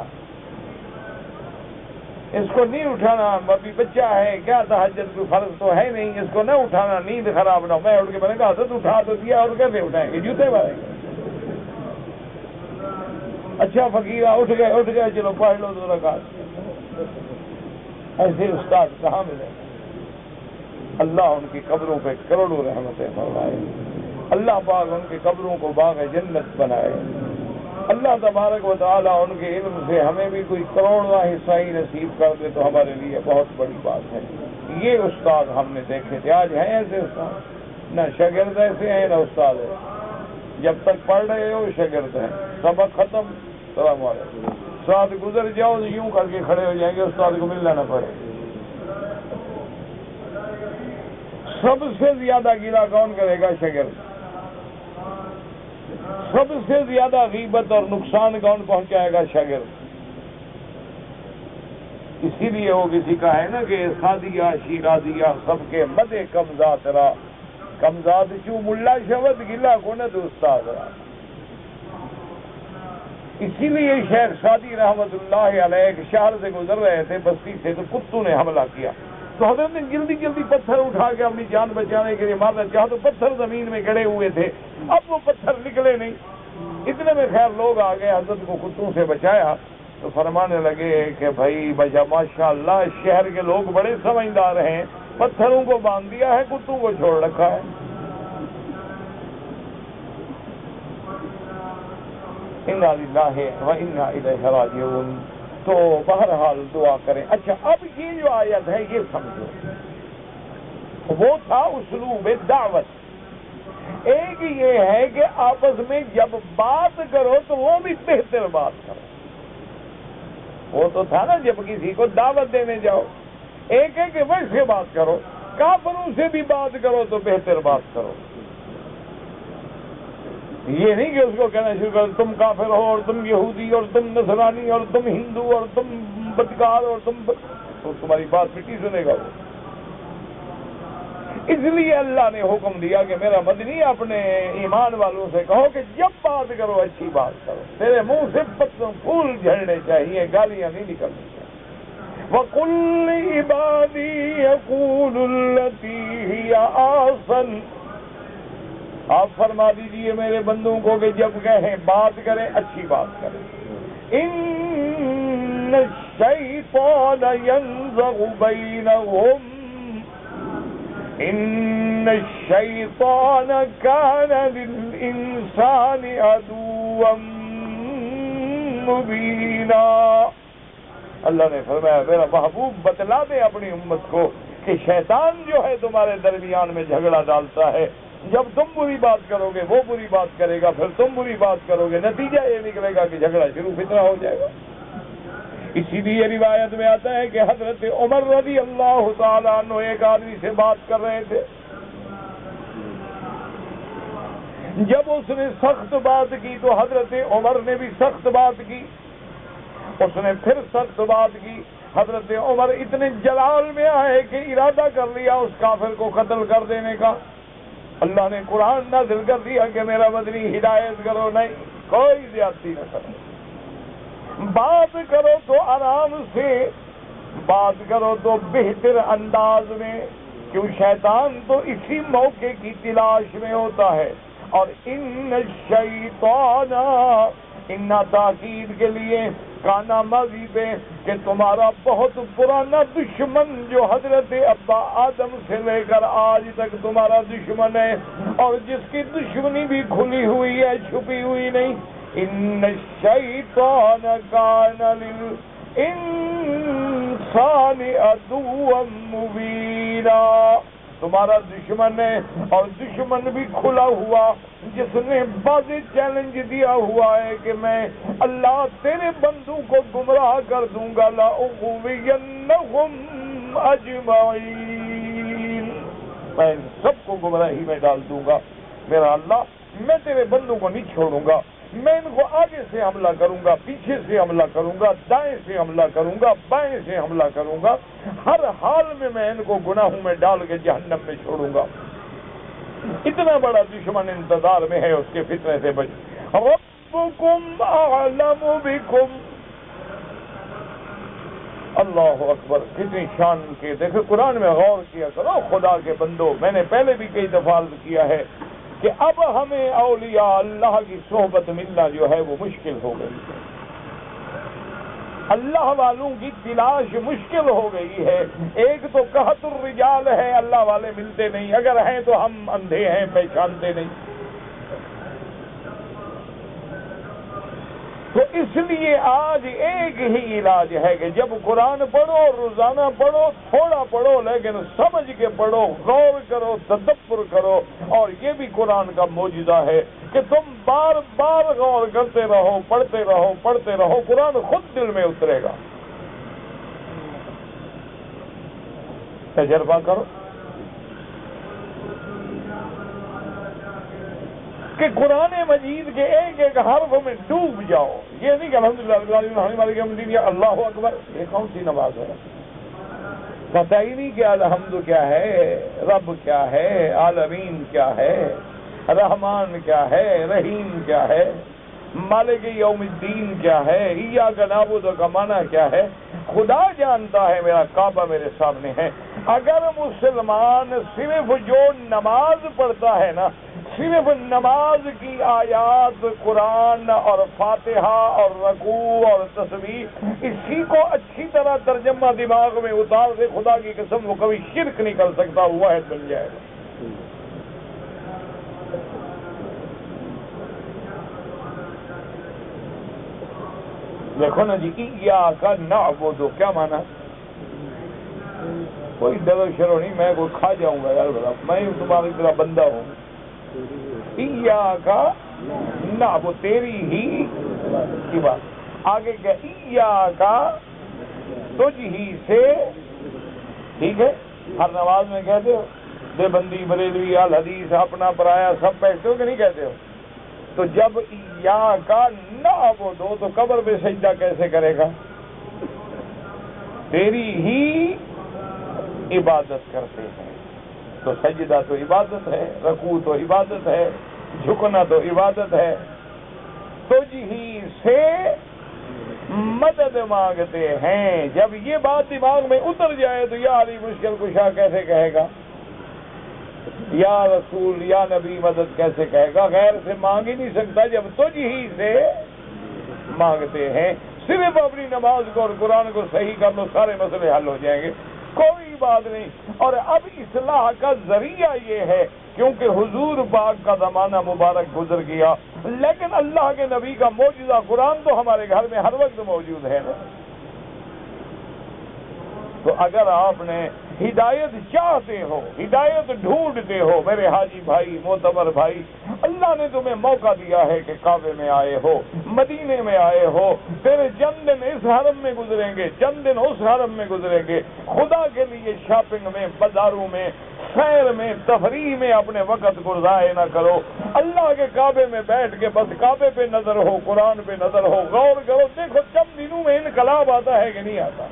S1: اس کو نہیں اٹھانا، ابھی بچہ ہے، کیا تہجد کوئی فرض تو ہے نہیں، اس کو نہ اٹھانا، نیند خراب نہ ہو۔ میں اٹھ کے میں نے کہا حضرت اٹھا تو دیا، اور کیسے اٹھائیں گے، جوتے ماریں گے۔ اچھا فقیرہ اٹھ گئے چلو پڑھ لو 2 رکعت۔ ایسے استاد کہاں ملے؟ اللہ ان کی قبروں پہ کروڑوں رحمتیں فرمائے، اللہ پاک ان کی قبروں کو باغ جنت بنائے، اللہ تبارک و تعالیٰ ان کے علم سے ہمیں بھی کوئی کروڑواں حصہ ہی نصیب کر دے تو ہمارے لیے بہت بڑی بات ہے۔ یہ استاد ہم نے دیکھے تھے، آج ہیں ایسے استاد؟ نہ شاگرد ایسے ہیں نہ استاد ہے۔ جب تک پڑھ رہے ہو شاگرد ہیں، سبق ختم السلام علیکم، استاد گزر جاؤ تو یوں کر کے کھڑے ہو جائیں گے، استاد کو ملنا نہ پڑے۔ سب سے زیادہ گیلا کون کرے گا؟ شاگرد۔ سب سے زیادہ غیبت اور نقصان کون پہنچائے گا؟ شاگرد۔ اسی لیے وہ کسی کا ہے نا کہ سادیہ شیرازیہ سب کے مدے کمزاد را کمزاد چو ملا شود گلا کند استاد را۔ اسی لیے شیخ سعدی رحمت اللہ علیہ ایک شہر سے گزر رہے تھے، بستی سے، تو کتوں نے حملہ کیا، تو حضرت نے جلدی جلدی پتھر اٹھا کے اپنی جان بچانے کے لیے مارنا چاہا، تو پتھر زمین میں گڑے ہوئے تھے، اب وہ پتھر نکلے نہیں۔ اتنے میں خیر لوگ آ گئے، حضرت کو کتوں سے بچایا، تو فرمانے لگے کہ بھائی بچا ماشاء اللہ شہر کے لوگ بڑے سمجھدار ہیں، پتھروں کو باندھ دیا ہے، کتوں کو چھوڑ رکھا ہے۔ انا للہ و انا الیہ راجعون۔ تو بہرحال دعا کریں۔ اچھا اب یہ جو آیت ہے یہ سمجھو، وہ تھا اسلوب دعوت۔ ایک یہ ہے کہ آپس میں جب بات کرو تو وہ بھی بہتر بات کرو، وہ تو تھا نا جب کسی کو دعوت دینے جاؤ، ایک ہے کہ ویسے بات کرو، کافروں سے بھی بات کرو تو بہتر بات کرو۔ یہ نہیں کہ اس کو کہنا شروع کرو تم کافر ہو اور تم یہودی اور تم نصرانی اور تم ہندو اور تم بدکار اور تو تمہاری بات مٹی سنے گا وہ۔ اس لیے اللہ نے حکم دیا کہ میرا مدنی اپنے ایمان والوں سے کہو کہ جب بات کرو اچھی بات کرو، تیرے منہ سے پھول جھڑنے چاہیے، گالیاں نہیں نکلنی چاہیے۔ وَقُلْ لِعِبَادِي يَقُولُوا الَّتِي هِيَ أَحْسَنُ، آپ فرما دیجئے میرے بندوں کو کہ جب کہیں بات کریں اچھی بات کریں۔ ان الشیطان ینزغ بینہم ان الشیطان کان للانسان عدوا مبینا۔ اللہ نے فرمایا میرا محبوب بتلا دے اپنی امت کو کہ شیطان جو ہے تمہارے درمیان میں جھگڑا ڈالتا ہے، جب تم بری بات کرو گے وہ بری بات کرے گا، پھر تم بری بات کرو گے، نتیجہ یہ نکلے گا کہ جھگڑا شروع فتنہ ہو جائے گا۔ اسی لیے روایت میں آتا ہے کہ حضرت عمر رضی اللہ تعالیٰ عنہ ایک آدمی سے بات کر رہے تھے، جب اس نے سخت بات کی تو حضرت عمر نے بھی سخت بات کی، اس نے پھر سخت بات کی، حضرت عمر اتنے جلال میں آئے کہ ارادہ کر لیا اس کافر کو قتل کر دینے کا۔ اللہ نے قرآن نازل کر دیا کہ میرا مدنی ہدایت کرو، نہیں کوئی زیادتی نہ کرو، بات کرو تو آرام سے، بات کرو تو بہتر انداز میں، کیوں شیطان تو اسی موقع کی تلاش میں ہوتا ہے۔ اور ان الشیطان، ان تاکید کے لیے کانا ماضی پہ کہ تمہارا بہت پرانا دشمن جو حضرت ابا آدم سے لے کر آج تک تمہارا دشمن ہے، اور جس کی دشمنی بھی کھلی ہوئی ہے چھپی ہوئی نہیں، ان الشیطان کان للانسان عدوا مبینا، تمہارا دشمن ہے اور دشمن بھی کھلا ہوا، جس نے واضح چیلنج دیا ہوا ہے کہ میں اللہ تیرے بندوں کو گمراہ کر دوں گا، لَأُغْوِيَنَّهُمْ أَجْمَعِينَ، میں ان سب کو گمراہی میں ڈال دوں گا، میرا اللہ میں تیرے بندوں کو نہیں چھوڑوں گا، میں ان کو آگے سے حملہ کروں گا، پیچھے سے حملہ کروں گا، دائیں سے حملہ کروں گا، بائیں سے حملہ کروں گا، ہر حال میں ان کو گناہوں میں ڈال کے جہنم میں چھوڑوں گا۔ اتنا بڑا دشمن انتظار میں ہے، اس کے فتنے سے بچ۔ ربکم اعلم بکم، اللہ اکبر، کتنی شان کے، دیکھو قرآن میں غور کیا کرو خدا کے بندو، میں نے پہلے بھی کئی دفعہ عرض کیا ہے کہ اب ہمیں اولیاء اللہ کی صحبت ملنا جو ہے وہ مشکل ہو گئی ہے، اللہ والوں کی تلاش مشکل ہو گئی ہے۔ ایک تو قحط الرجال ہے، اللہ والے ملتے نہیں، اگر ہیں تو ہم اندھے ہیں پہچانتے نہیں۔ تو اس لیے آج ایک ہی علاج ہے کہ جب قرآن پڑھو روزانہ پڑھو، تھوڑا پڑھو لیکن سمجھ کے پڑھو، غور کرو، تدبر کرو. اور یہ بھی قرآن کا معجزہ ہے کہ تم بار بار غور کرتے رہو، پڑھتے رہو، پڑھتے رہو، قرآن خود دل میں اترے گا. تجربہ کرو کہ قرآن مجید کے ایک ایک حرف میں ڈوب جاؤ. یہ نہیں کہ الحمدللہ اللہ اکبر، یہ کون سی نماز ہے؟ پتہ ہی نہیں کہ الحمد کیا ہے، رب کیا ہے، عالمین کیا ہے، رحمان کیا ہے، رحیم کیا ہے، مالک یوم الدین کیا ہے، ایاک نعبد کا معنی کیا ہے. خدا جانتا ہے، میرا کعبہ میرے سامنے ہے. اگر مسلمان صرف جو نماز پڑھتا ہے نا، صرف نماز کی آیات قرآن اور فاتحہ اور رکوع اور تسبیح اسی کو اچھی طرح ترجمہ دماغ میں اتار دے، خدا کی قسم وہ کبھی شرک نہیں کر سکتا، واحد بن جائے گا. دیکھو نا جی، ایاک نعبد کیا مانا؟ کوئی ڈر و شرو نہیں، میں کوئی کھا جاؤں گا یار، میں تمہاری طرح بندہ ہوں. ایاک نعبد، تیری ہی کی بات. آگے کیا؟ ایاک تجھ ہی سے. ٹھیک ہے، ہر نماز میں کہتے ہو دیوبندی، بریلوی، اہل حدیث، اپنا پرایا سب بیٹھتے ہو کہ نہیں کہتے ہو؟ تو جب ایاک نعبد ہو تو قبر پہ سجدہ کیسے کرے گا؟ تیری ہی عبادت کرتے ہیں. تو سجدہ تو عبادت ہے، رکوع تو عبادت ہے، جھکنا تو عبادت ہے. تجھ ہی سے مدد مانگتے ہیں. جب یہ بات دماغ میں اتر جائے تو یا علی مشکل کشا کیسے کہے گا؟ یا رسول، یا نبی مدد کیسے کہے گا؟ غیر سے مانگ ہی نہیں سکتا. جب تجھ ہی سے مانگتے ہیں، صرف اپنی نماز کو اور قرآن کو صحیح کر لو، سارے مسئلے حل ہو جائیں گے، کوئی بات نہیں. اور اب اصلاح کا ذریعہ یہ ہے، کیونکہ حضور پاک کا زمانہ مبارک گزر گیا، لیکن اللہ کے نبی کا معجزہ قرآن تو ہمارے گھر میں ہر وقت موجود ہے نا. تو اگر آپ نے ہدایت چاہتے ہو، ہدایت ڈھونڈتے ہو، میرے حاجی بھائی، معتبر بھائی، اللہ نے تمہیں موقع دیا ہے کہ کعبے میں آئے ہو، مدینے میں آئے ہو. پھر چند دن اس حرم میں گزریں گے، چند دن اس حرم میں گزریں گے. خدا کے لیے شاپنگ میں، بازاروں میں، سیر میں، تفریح میں اپنے وقت کو ضائع نہ کرو. اللہ کے کعبے میں بیٹھ کے بس کعبے پہ نظر ہو، قرآن پہ نظر ہو، غور کرو. دیکھو چند دنوں میں انقلاب آتا ہے کہ نہیں آتا.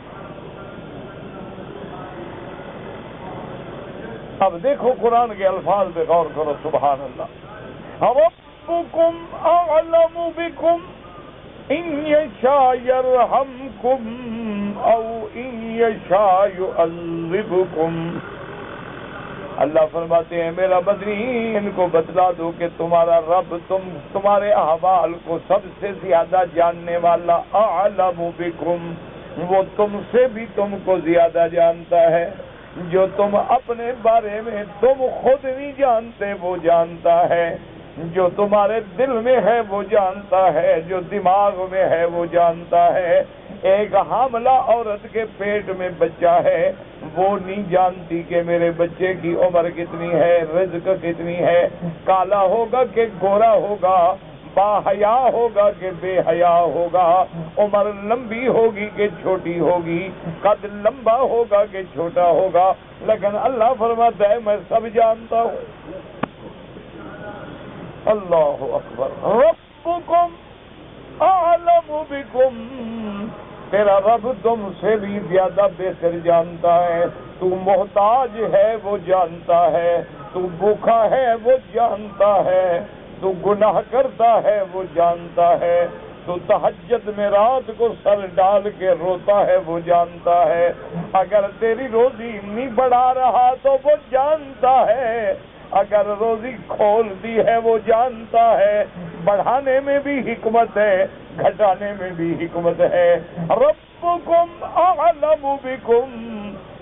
S1: اب دیکھو قرآن کے الفاظ پہ غور کرو. سبحان اللہ. ربکم اعلم بکم ان یشاء یرحمکم او ان یشاء یعذبکم. اللہ فرماتے ہیں میرا بدنی ان کو بتلا دو کہ تمہارا رب تمہارے احوال کو سب سے زیادہ جاننے والا. اعلم بکم، وہ تم سے بھی تم کو زیادہ جانتا ہے. جو تم اپنے بارے میں تم خود نہیں جانتے وہ جانتا ہے. جو تمہارے دل میں ہے وہ جانتا ہے، جو دماغ میں ہے وہ جانتا ہے. ایک حاملہ عورت کے پیٹ میں بچہ ہے، وہ نہیں جانتی کہ میرے بچے کی عمر کتنی ہے، رزق کتنی ہے، کالا ہوگا کہ گورا ہوگا، با حیا ہوگا کہ بے حیا ہوگا، عمر لمبی ہوگی کہ چھوٹی ہوگی، قد لمبا ہوگا کہ چھوٹا ہوگا. لیکن اللہ فرماتا ہے میں سب جانتا ہوں. اللہ اکبر. ربکم اعلم بکم، تیرا رب تم سے بھی زیادہ بہتر جانتا ہے. تو محتاج ہے وہ جانتا ہے، تو بھوکا ہے وہ جانتا ہے، تو گناہ کرتا ہے وہ جانتا ہے، تو تہجد میں رات کو سر ڈال کے روتا ہے وہ جانتا ہے. اگر تیری روزی نہیں بڑھا رہا تو وہ جانتا ہے، اگر روزی کھول دی ہے وہ جانتا ہے. بڑھانے میں بھی حکمت ہے، گھٹانے میں بھی حکمت ہے. ربکم اعلم بکم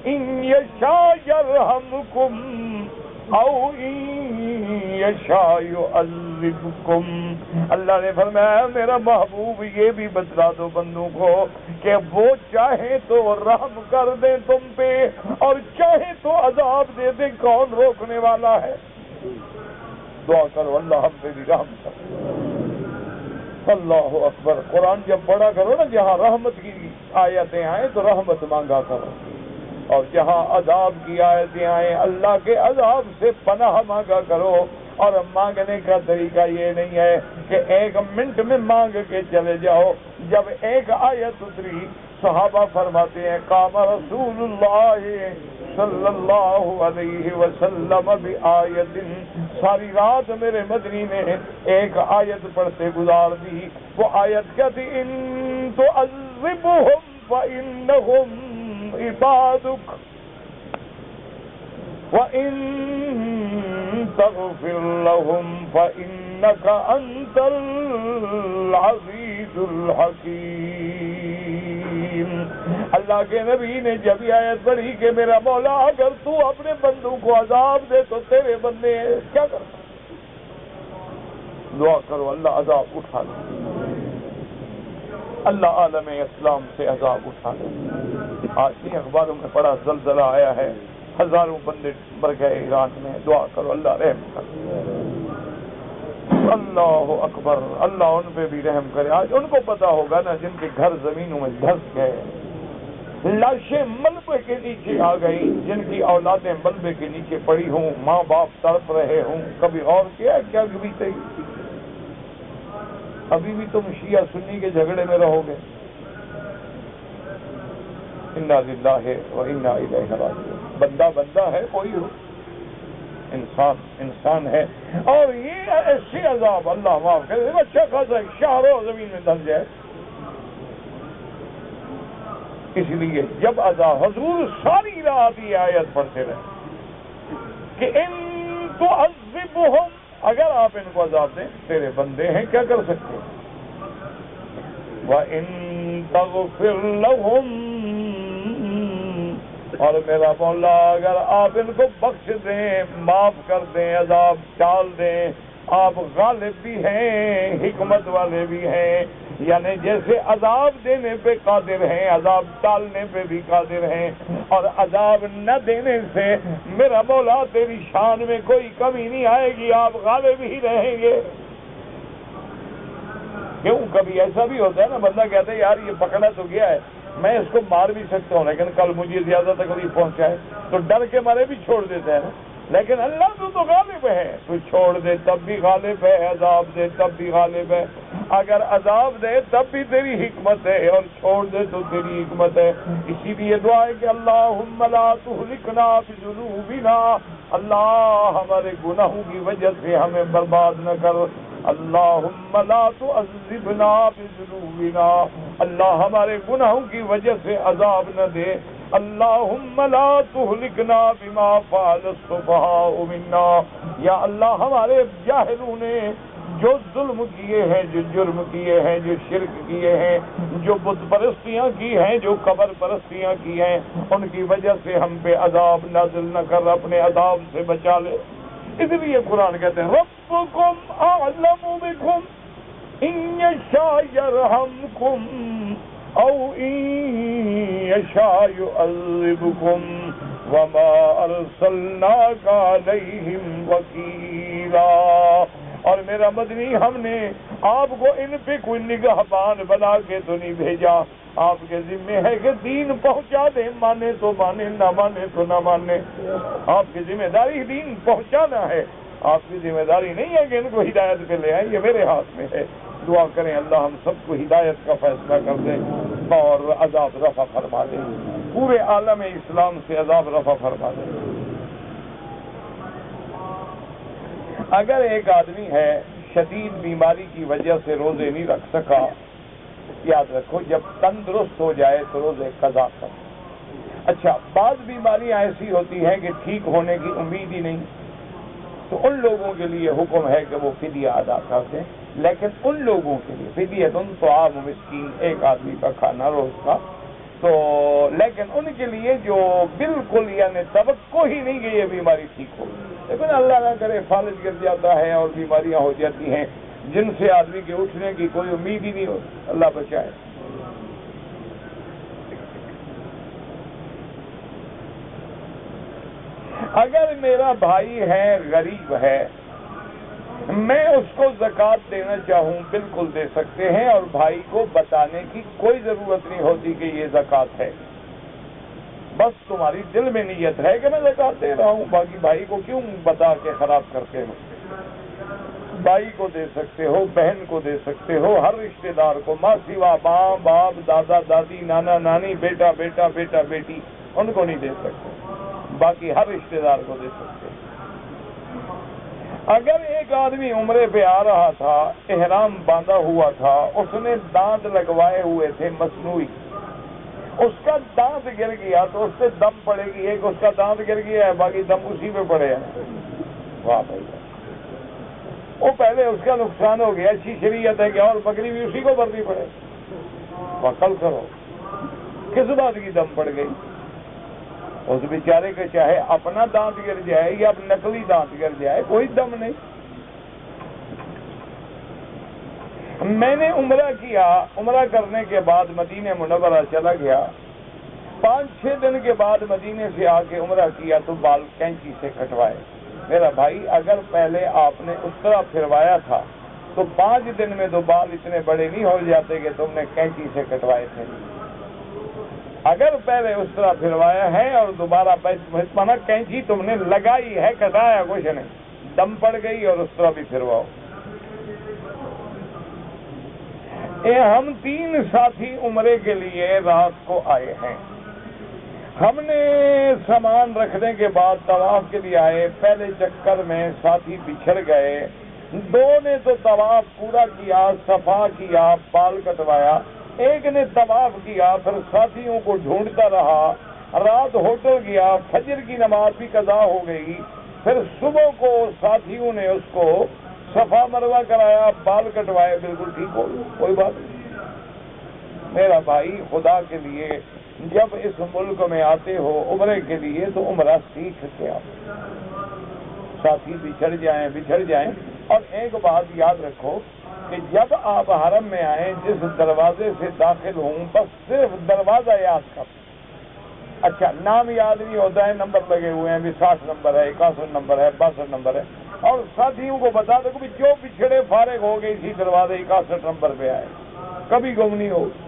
S1: ان یشاء یرحمکم او یشاء یعذبکم، اللہ نے فرمایا میرا محبوب یہ بھی بتلا دو بندوں کو کہ وہ چاہے تو رحم کر دیں تم پہ اور چاہے تو عذاب دے دیں، کون روکنے والا ہے؟ دعا کرو اللہ ہم پہ بھی رحم کرو۔ اللہ اکبر، قرآن جب پڑھا کرو نا جہاں رحمت کی آیتیں آئیں تو رحمت مانگا کرو، اور جہاں عذاب کی آیتیں آئیں اللہ کے عذاب سے پناہ مانگا کرو۔ اور مانگنے کا طریقہ یہ نہیں ہے کہ ایک منٹ میں مانگ کے چلے جاؤ۔ جب ایک آیت اتری صحابہ فرماتے ہیں قام رسول اللہ صلی اللہ علیہ وسلم بآیت، ساری رات میرے مدنی نے ایک آیت پڑھتے گزار دی۔ وہ آیت کیا تھی؟ ان تعذبہم فإنہم عبادک وَإِن تَغْفِرْ لَهُمْ فَإِنَّكَ أَنْتَ الْعَزِيزُ الْحَكِيمُ۔ اللہ کے نبی نے جب یہ آیت پڑھی کہ میرا مولا اگر تو اپنے بندوں کو عذاب دے تو تیرے بندے کیا کر سکتے؟ دعا کرو اللہ عذاب اٹھا لے، اللہ عالم اسلام سے عذاب اٹھا لے۔ آج ہی اخباروں میں بڑا زلزلہ آیا ہے، ہزاروں بندے مر گئے ایران میں، دعا کرو اللہ رحم کرے۔ اللہ اکبر، اللہ ان پہ بھی رحم کرے۔ آج ان کو پتا ہوگا نا جن کے گھر زمینوں میں دھس گئے، لاشیں ملبے کے نیچے آ گئی، جن کی اولادیں ملبے کے نیچے پڑی ہوں، ماں باپ تڑپ رہے ہوں، کبھی غور کیا کیا بیتے گی؟ ابھی بھی تم شیعہ سنی کے جھگڑے میں رہو گے۔ انا للہ و انا الیہ راجعون۔ بندہ بندہ ہے، کوئی ہو، انسان انسان ہے، اور یہ ایسے عذاب اللہ معاف کرے، اچھا خاصا شہروں زمین میں دھس جائے۔ اس لیے جب عذاب، حضور ساری رات یہ آیت پڑھتے رہے کہ ان تعذبہم، اگر آپ ان کو عذاب دیں تیرے بندے ہیں کیا کر سکتے، وَإِن تَغْفِرْ لَهُمْ، اور میرا مولا اگر آپ ان کو بخش دیں، معاف کر دیں، عذاب ٹال دیں، آپ غالب بھی ہیں، حکمت والے بھی ہیں، یعنی جیسے عذاب دینے پہ قادر ہیں عذاب ٹالنے پہ بھی قادر ہیں، اور عذاب نہ دینے سے میرا مولا تیری شان میں کوئی کمی نہیں آئے گی، آپ غالب ہی رہیں گے۔ کیوں کبھی ایسا بھی ہوتا ہے نا، بندہ کہتا ہے یار یہ پکڑا تو گیا ہے، میں اس کو مار بھی سکتا ہوں لیکن کل مجھے زیادہ تکلیف پہنچائے تو ڈر کے مارے بھی چھوڑ دیتا ہے نا، لیکن اللہ تو غالب ہے، تو چھوڑ دے تب بھی غالب ہے، عذاب دے تب بھی غالب ہے، اگر عذاب دے تب بھی تیری حکمت ہے، اور چھوڑ دے تو تیری حکمت ہے۔ اسی لیے دعا ہے کہ اللہم لا تہلکنا بذنوبنا، اللہ ہمارے گناہوں کی وجہ سے ہمیں برباد نہ کر، اللہم لا تعذبنا بذنوبنا، اللہ ہمارے گناہوں کی وجہ سے عذاب نہ دے، اللہم لا تہلکنا بما فعل السفہاء منا، یا اللہ ہمارے جاہلوں نے جو ظلم کیے ہیں، جو جرم کیے ہیں، جو شرک کیے ہیں، جو بت پرستیاں کی ہیں، جو قبر پرستیاں کی ہیں، ان کی وجہ سے ہم پہ عذاب نازل نہ کر، اپنے عذاب سے بچا لے۔ اس لیے قرآن کہتے ہیں ربکم اعلم بکم ان یشاء یرحمکم او ان یشاء یعذبکم وما ارسلناک علیہم وکیلا۔ اور میرا مدنی ہم نے آپ کو ان پہ کوئی نگہبان بنا کے تو نہیں بھیجا، آپ کے ذمہ ہے کہ دین پہنچا دیں، مانے تو مانے، نہ مانے تو نہ مانے، آپ کی ذمہ داری دین پہنچانا ہے، آپ کی ذمہ داری نہیں ہے کہ ان کو ہدایت پہ لے آئیں، یہ میرے ہاتھ میں ہے۔ دعا کریں اللہ ہم سب کو ہدایت کا فیصلہ کر دیں اور عذاب رفع فرما دیں، پورے عالم اسلام سے عذاب رفع فرما دیں۔ اگر ایک آدمی ہے شدید بیماری کی وجہ سے روزے نہیں رکھ سکا، یاد رکھو جب تندرست ہو جائے تو روزے قضا کر۔ اچھا، بعض بیماریاں ایسی ہوتی ہیں کہ ٹھیک ہونے کی امید ہی نہیں، تو ان لوگوں کے لیے حکم ہے کہ وہ فدیہ ادا کر دیں، لیکن ان لوگوں کے لیے فدیہ طعام مسکین، ایک آدمی کا کھانا روز کا، تو لیکن ان کے لیے جو بالکل یعنی توقع ہی نہیں کہ یہ بیماری ٹھیک ہوگی، لیکن اللہ نہ کرے فالج گر جاتا ہے اور بیماریاں ہو جاتی ہیں جن سے آدمی کے اٹھنے کی کوئی امید ہی نہیں ہو. اللہ بچائے. اگر میرا بھائی ہے غریب ہے میں اس کو زکوٰۃ دینا چاہوں بالکل دے سکتے ہیں اور بھائی کو بتانے کی کوئی ضرورت نہیں ہوتی کہ یہ زکوٰۃ ہے. بس تمہاری دل میں نیت ہے کہ میں زکوٰۃ دے رہا ہوں, باقی بھائی کو کیوں بتا کے خراب کرتے ہو. بھائی کو دے سکتے ہو, بہن کو دے سکتے ہو, ہر رشتہ دار کو, ماں سوا ماں باپ دادا دادی نانا نانی بیٹا بیٹا بیٹا بیٹی ان کو نہیں دے سکتے, باقی ہر رشتہ دار کو دے سکتے. اگر ایک آدمی عمرے پہ آ رہا تھا, احرام باندھا ہوا تھا, اس نے دانت لگوائے ہوئے تھے مصنوعی, اس کا دانت گر گیا تو اس سے دم پڑے گی. ایک اس کا دانت گر گیا ہے باقی دم اسی پہ پڑے ہیں. واہ بھائی, وہ پہلے اس کا نقصان ہو گیا. اچھی شریعت ہے کہ اور بکری بھی اسی کو بھرنی پڑے. وکل کرو, کس بات کی دم پڑ گئی. اس بیچارے کے چاہے اپنا دانت گر جائے یا نقلی دانت گر جائے کوئی دم نہیں. میں نے عمرہ کیا, عمرہ کرنے کے بعد مدینہ منورہ چلا گیا. 5-6 دن کے بعد مدینے سے آ کے عمرہ کیا تو بال کینچی سے کٹوائے. میرا بھائی اگر پہلے آپ نے اس طرح پھروایا تھا تو 5 دن میں تو بال اتنے بڑے نہیں ہو جاتے کہ تم نے کینچی سے کٹوائے تھے. اگر پہلے اس طرح پھروایا ہے اور دوبارہ مانا کینچی تم نے لگائی ہے, کٹایا کچھ نہیں, دم پڑ گئی اور اس طرح بھی پھرواؤ. ہم 3 ساتھی عمرے کے لیے رات کو آئے ہیں. ہم نے سامان رکھنے کے بعد طواف کے لیے آئے. پہلے چکر میں ساتھی بچھڑ گئے. 2 نے تو طواف پورا کیا, صفا کیا, بال کٹوایا. ایک نے طواف کیا, پھر ساتھیوں کو ڈھونڈتا رہا. رات ہوٹل گیا, فجر کی نماز بھی قضا ہو گئی. پھر صبح کو ساتھیوں نے اس کو صفا مروہ کرایا, بال کٹوائے, بالکل ٹھیک ہو گیا, کوئی بات نہیں. میرا بھائی خدا کے لیے جب اس ملک میں آتے ہو عمرے کے لیے تو عمرہ سیکھ کے آؤ. ساتھی بچھڑ جائیں. اور ایک بات یاد رکھو کہ جب آپ حرم میں آئیں جس دروازے سے داخل ہوں بس صرف دروازہ یاد کر. اچھا نام یاد نہیں ہوتا ہے, نمبر لگے ہوئے ہیں, 60 نمبر ہے, 61 نمبر ہے, 62 نمبر ہے, اور ساتھیوں کو بتا دو کہ جو پچھڑے فارغ ہو گئے اسی دروازے 61 نمبر پہ آئے. کبھی گم نہیں ہوگی,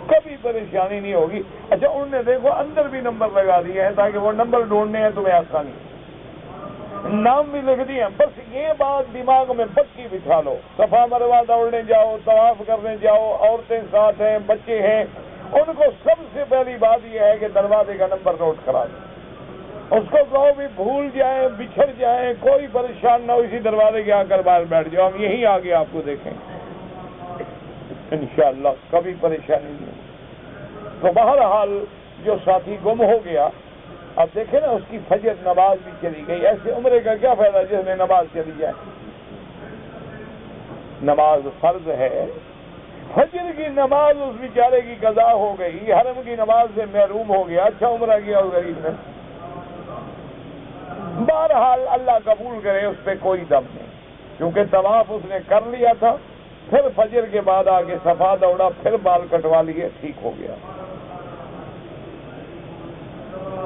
S1: کبھی پریشانی نہیں ہوگی. اچھا انہوں نے دیکھو اندر بھی نمبر لگا دیے ہیں تاکہ وہ نمبر ڈھونڈنے ہیں تمہیں آسانی, نام بھی لکھ دیے. بس یہ بات دماغ میں پکی بٹھا لو. صفا مروہ دوڑنے جاؤ, طواف کرنے جاؤ, عورتیں ساتھ ہیں, بچے ہیں, ان کو سب سے پہلی بات یہ ہے کہ دروازے کا نمبر نوٹ کرا دو. اس کو کہو بھی بھول جائیں, بچھڑ جائیں, کوئی پریشان نہ ہو, اسی دروازے کے آ کر باہر بیٹھ جاؤ, ہم یہیں آگے آپ کو دیکھیں انشاءاللہ, کبھی پریشانی نہیں. تو بہرحال جو ساتھی گم ہو گیا, اب دیکھیں نا اس کی فجر نماز بھی چلی گئی. ایسے عمرے کا کیا فائدہ جس میں نماز چلی جائے. نماز فرض ہے. فجر کی نماز اس بیچارے کی قضا ہو گئی, حرم کی نماز سے محروم ہو گیا. اچھا عمرہ کیا اور غریب نے. بہرحال اللہ قبول کرے, اس پہ کوئی دم نہیں, کیونکہ طواف اس نے کر لیا تھا. پھر فجر کے بعد آگے صفا دوڑا, پھر بال کٹوا لیے, ٹھیک ہو گیا.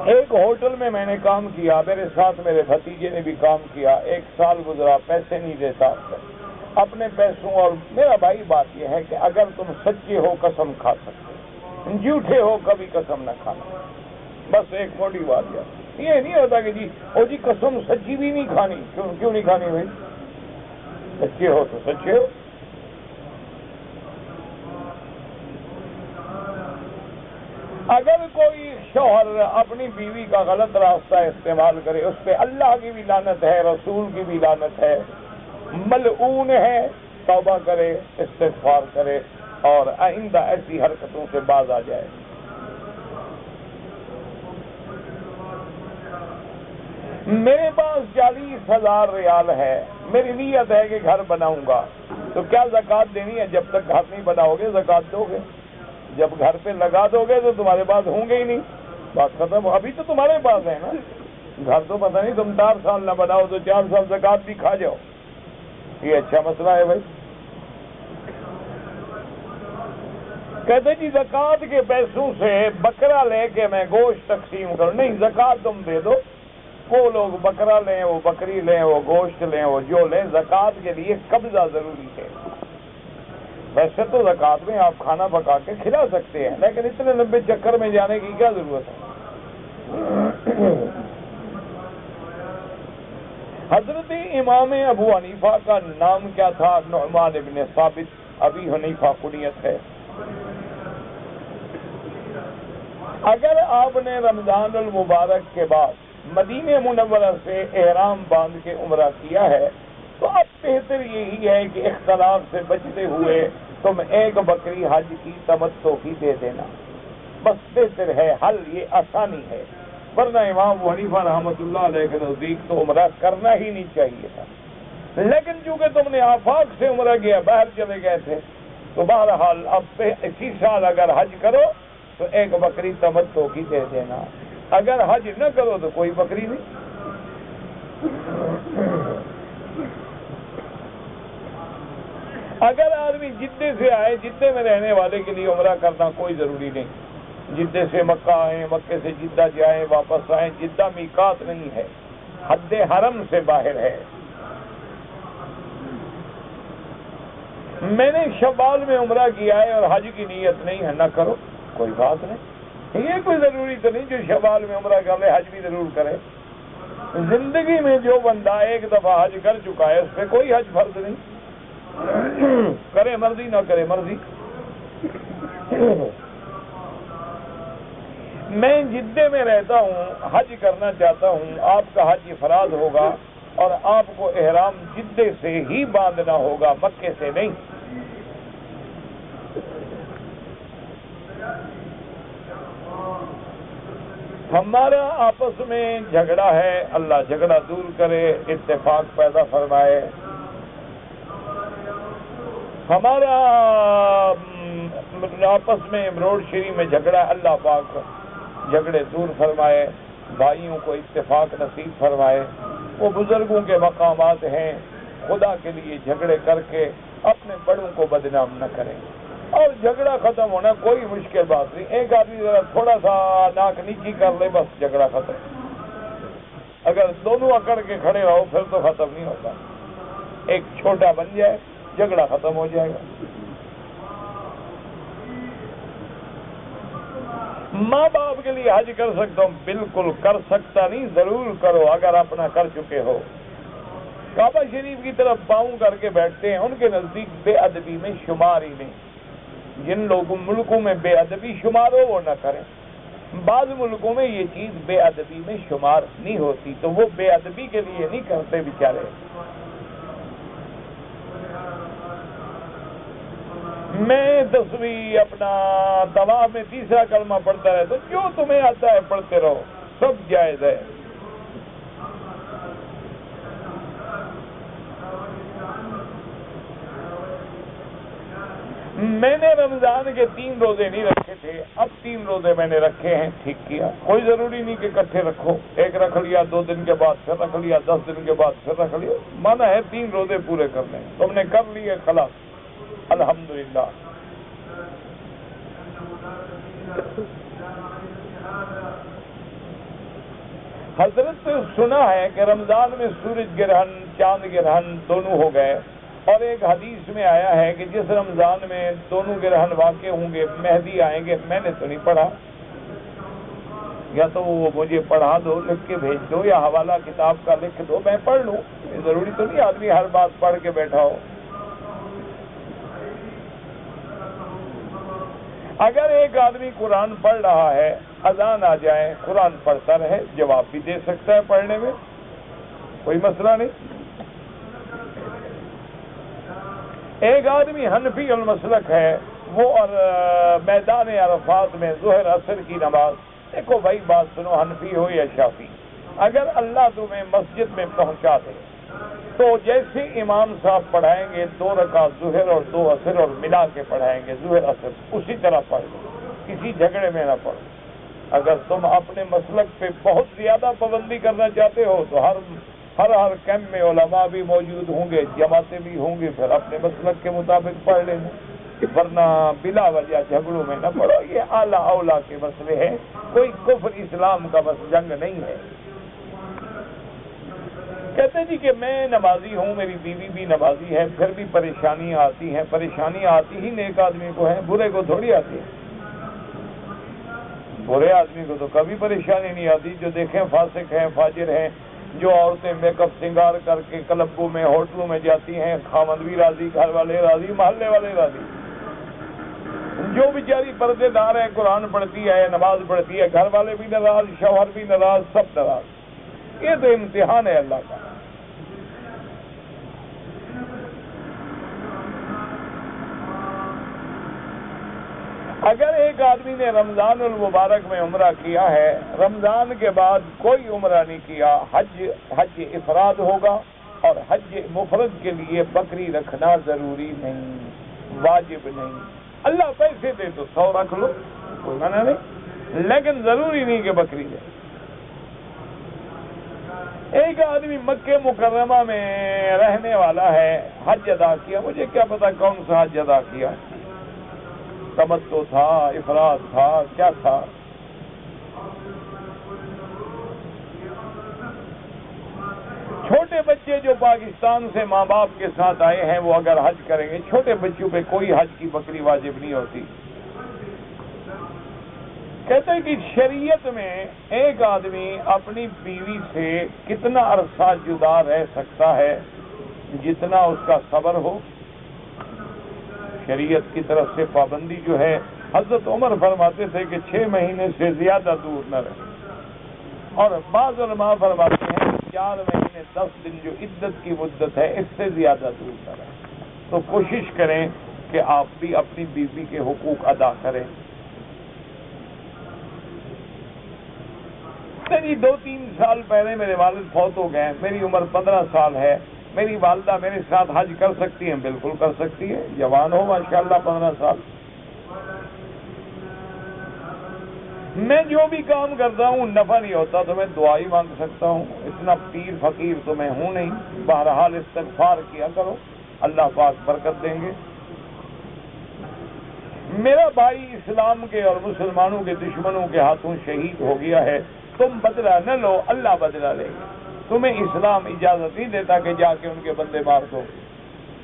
S1: ایک ہوٹل میں نے کام کیا, میرے ساتھ میرے بھتیجے نے بھی کام کیا. 1 سال گزرا, پیسے نہیں دیتا, اپنے پیسوں. اور میرا بھائی بات یہ ہے کہ اگر تم سچے ہو قسم کھا سکتے, جھوٹے ہو کبھی قسم نہ کھانا. بس ایک موٹی بات یہ نہیں ہوتا کہ جی قسم سچی بھی نہیں کھانی. کیوں نہیں کھانی بھائی؟ سچے ہو تو سچے ہو. اگر کوئی شوہر اپنی بیوی کا غلط راستہ استعمال کرے, اس پہ اللہ کی بھی لعنت ہے, رسول کی بھی لعنت ہے, ملعون ہے. توبہ کرے, استغفار کرے اور آئندہ ایسی حرکتوں سے باز آ جائے. میرے پاس 40,000 ریال ہے. میری نیت ہے کہ گھر بناؤں گا, تو کیا زکوٰۃ دینی ہے؟ جب تک گھر نہیں بناؤ گے زکوٰۃ دو گے. جب گھر پہ لگا دو گے تو تمہارے پاس ہوں گے ہی نہیں, بات ختم. ابھی تو تمہارے پاس ہے نا, گھر تو پتہ نہیں تم 4 سال نہ بناؤ تو 4 سال زکات بھی کھا جاؤ، یہ اچھا مسئلہ ہے بھائی؟ کہتے جی زکات کے پیسوں سے بکرا لے کے میں گوشت تقسیم کروں، نہیں، زکات تم دے دو، وہ لوگ بکرا لیں، وہ بکری لیں، وہ گوشت لیں، وہ جو لیں، زکات کے لیے قبضہ ضروری ہے۔ ویسے تو زکات میں آپ کھانا پکا کے کھلا سکتے ہیں، لیکن اتنے لمبے چکر میں جانے کی کیا ضرورت ہے؟ حضرت امام ابو حنیفہ کا نام کیا تھا؟ نعمان ابن ثابت، ابی حنیفہ کنیت ہے۔ اگر آپ نے رمضان المبارک کے بعد مدینہ منورہ سے احرام باندھ کے عمرہ کیا ہے تو اب بہتر یہی ہے کہ اختلاف سے بچتے ہوئے تم ایک بکری حج کی تمتع کی دے دینا، بس بہتر ہے، حل یہ آسانی ہے، ورنہ امام ابو حنیفہ رحمۃ اللہ علیہ کے نزدیک تو عمرہ کرنا ہی نہیں چاہیے تھا، لیکن چونکہ تم نے آفاق سے عمرہ کیا، باہر چلے گئے تھے، تو بہرحال اب اسی سال اگر حج کرو تو ایک بکری تمتع کی دے دینا، اگر حج نہ کرو تو کوئی بکری نہیں۔ اگر آدمی جدے سے آئے، جدے میں رہنے والے کے لیے عمرہ کرنا کوئی ضروری نہیں، جدے سے مکہ آئیں، مکے سے جدہ جائیں، واپس آئیں، جدہ میقات نہیں ہے، حد حرم سے باہر ہے۔ میں نے شوال میں عمرہ کیا ہے اور حج کی نیت نہیں ہے، نہ کرو، کوئی بات نہیں، یہ کوئی ضروری تو نہیں جو شوال میں عمرہ کر لے حج بھی ضرور کرے۔ زندگی میں جو بندہ ایک دفعہ حج کر چکا ہے اس پہ کوئی حج فرض نہیں، کرے مرضی نہ کرے مرضی۔ میں جدے میں رہتا ہوں، حج کرنا چاہتا ہوں، آپ کا حج افراد ہوگا اور آپ کو احرام جدے سے ہی باندھنا ہوگا، مکے سے نہیں۔ ہمارا آپس میں جھگڑا ہے، اللہ جھگڑا دور کرے، اتفاق پیدا فرمائے۔ ہمارا آپس میں روڈ شری میں جھگڑا، اللہ پاک جھگڑے دور فرمائے، بھائیوں کو اتفاق نصیب فرمائے۔ وہ بزرگوں کے مقامات ہیں، خدا کے لیے جھگڑے کر کے اپنے بڑوں کو بدنام نہ کریں، اور جھگڑا ختم ہونا کوئی مشکل بات نہیں، ایک آدمی ذرا تھوڑا سا ناک نیچی کر لے بس جھگڑا ختم۔ اگر دونوں اکڑ کے کھڑے رہو پھر تو ختم نہیں ہوتا، ایک چھوٹا بن جائے جھگڑا ختم ہو جائے گا۔ ماں باپ کے لیے حج کر سکتا ہوں؟ بالکل کر سکتا نہیں، ضرور کرو اگر اپنا کر چکے ہو۔ کعبہ شریف کی طرف پاؤں کر کے بیٹھتے ہیں، ان کے نزدیک بے ادبی میں شمار ہی نہیں، جن لوگوں ملکوں میں بے ادبی شمار ہو وہ نہ کریں، بعض ملکوں میں یہ چیز بے ادبی میں شمار نہیں ہوتی تو وہ بے ادبی کے لیے نہیں کرتے بیچارے۔ میں تصویر اپنا طواف میں تیسرا کلمہ پڑھتا رہتا ہوں، جو تمہیں آتا ہے پڑھتے رہو، سب جائز ہے۔ میں نے رمضان کے 3 روزے نہیں رکھے تھے، اب 3 روزے میں نے رکھے ہیں، ٹھیک کیا، کوئی ضروری نہیں کہ اکٹھے رکھو، ایک رکھ لیا 2 دن کے بعد پھر رکھ لیا 10 دن کے بعد پھر رکھ لیا، مانا ہے 3 روزے پورے کرنے، تم نے کر لیے خلاص الحمدللہ۔ حضرت سے سنا ہے کہ رمضان میں سورج گرہن چاند گرہن دونوں ہو گئے، اور ایک حدیث میں آیا ہے کہ جس رمضان میں دونوں گرہن واقع ہوں گے مہدی آئیں گے۔ میں نے تو نہیں پڑھا، یا تو وہ مجھے پڑھا دو، لکھ کے بھیج دو، یا حوالہ کتاب کا لکھ دو، میں پڑھ لوں، ضروری تو نہیں آدمی ہر بات پڑھ کے بیٹھا ہو۔ اگر ایک آدمی قرآن پڑھ رہا ہے، اذان آ جائے، قرآن پڑھتا رہے، جواب بھی دے سکتا ہے پڑھنے میں، کوئی مسئلہ نہیں۔ ایک آدمی حنفی المسلک ہے، وہ اور میدان عرفات میں ظہر عصر کی نماز، دیکھو بھائی بات سنو، حنفی ہو یا شافعی، اگر اللہ تمہیں مسجد میں پہنچا دے تو جیسے امام صاحب پڑھائیں گے 2 رکعت ظہر اور 2 عصر اور ملا کے پڑھائیں گے ظہر عصر، اسی طرح پڑھ لو، کسی جھگڑے میں نہ پڑھو۔ اگر تم اپنے مسلک پہ بہت زیادہ پابندی کرنا چاہتے ہو تو ہر کیمپ میں علماء بھی موجود ہوں گے، جماعتیں بھی ہوں گی، پھر اپنے مسلک کے مطابق پڑھ لینا، ورنہ بلا وجہ جھگڑوں میں نہ پڑو۔ یہ اعلیٰ اولا کے مسئلے ہیں، کوئی کفر اسلام کا بس جنگ نہیں ہے۔ کہتے جی کہ میں نمازی ہوں، میری بیوی بھی نمازی ہے، پھر بھی پریشانیاں آتی ہیں۔ پریشانیاں آتی ہی نیک آدمی کو ہیں، برے کو تھوڑی آتی ہے۔ برے آدمی کو تو کبھی پریشانی نہیں آتی، جو دیکھیں فاسق ہیں، فاجر ہیں، جو عورتیں میک اپ سنگار کر کے کلبوں میں ہوٹلوں میں جاتی ہیں، خاوند بھی راضی، گھر والے راضی، محلے والے راضی۔ جو بیچاری پردے دار ہے، قرآن پڑھتی ہے، نماز پڑھتی ہے، گھر والے بھی ناراض، شوہر بھی ناراض، سب ناراض۔ یہ تو امتحان ہے اللہ کا۔ اگر ایک آدمی نے رمضان المبارک میں عمرہ کیا ہے، رمضان کے بعد کوئی عمرہ نہیں کیا، حج افراد ہوگا، اور حج مفرد کے لیے بکری رکھنا ضروری نہیں، واجب نہیں۔ اللہ پیسے دے تو 100 رکھ لو، کوئی منع نہیں، لیکن ضروری نہیں کہ بکری دے۔ ایک آدمی مکہ مکرمہ میں رہنے والا ہے، حج ادا کیا، مجھے کیا پتا کون سا حج ادا کیا، تمتع تھا، افراد تھا، کیا تھا۔ چھوٹے بچے جو پاکستان سے ماں باپ کے ساتھ آئے ہیں وہ اگر حج کریں گے، چھوٹے بچوں پہ کوئی حج کی بکری واجب نہیں ہوتی۔ کہتے ہیں کہ شریعت میں ایک آدمی اپنی بیوی سے کتنا عرصہ جدا رہ سکتا ہے، جتنا اس کا صبر ہو۔ شریعت کی طرف سے پابندی جو ہے، حضرت عمر فرماتے تھے کہ 6 مہینے سے زیادہ دور نہ رہے، اور بعض علماء فرماتے ہیں 4 مہینے 10 دن جو عدت کی مدت ہے، اس سے زیادہ دور نہ رہے۔ تو کوشش کریں کہ آپ بھی اپنی بیوی کے حقوق ادا کریں۔ جی 2-3 سال پہلے میرے والد فوت ہو گئے، میری عمر 15 سال ہے، میری والدہ میرے ساتھ حج کر سکتی ہیں؟ بالکل کر سکتی ہے، جوان ہو ماشاءاللہ 15 سال۔ میں جو بھی کام کرتا ہوں نفع نہیں ہوتا تو میں دعا ہی مانگ سکتا ہوں، اتنا پیر فقیر تو میں ہوں نہیں۔ بہرحال استغفار کیا کرو، اللہ پاک برکت دیں گے۔ میرا بھائی اسلام کے اور مسلمانوں کے دشمنوں کے ہاتھوں شہید ہو گیا ہے، تم بدلہ نہ لو، اللہ بدلہ لے گا۔ تمہیں اسلام اجازت نہیں دیتا کہ جا کے ان کے بندے مار دو،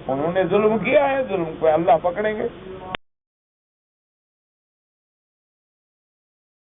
S1: انہوں نے ظلم کیا ہے، ظلم کو اللہ پکڑیں گے۔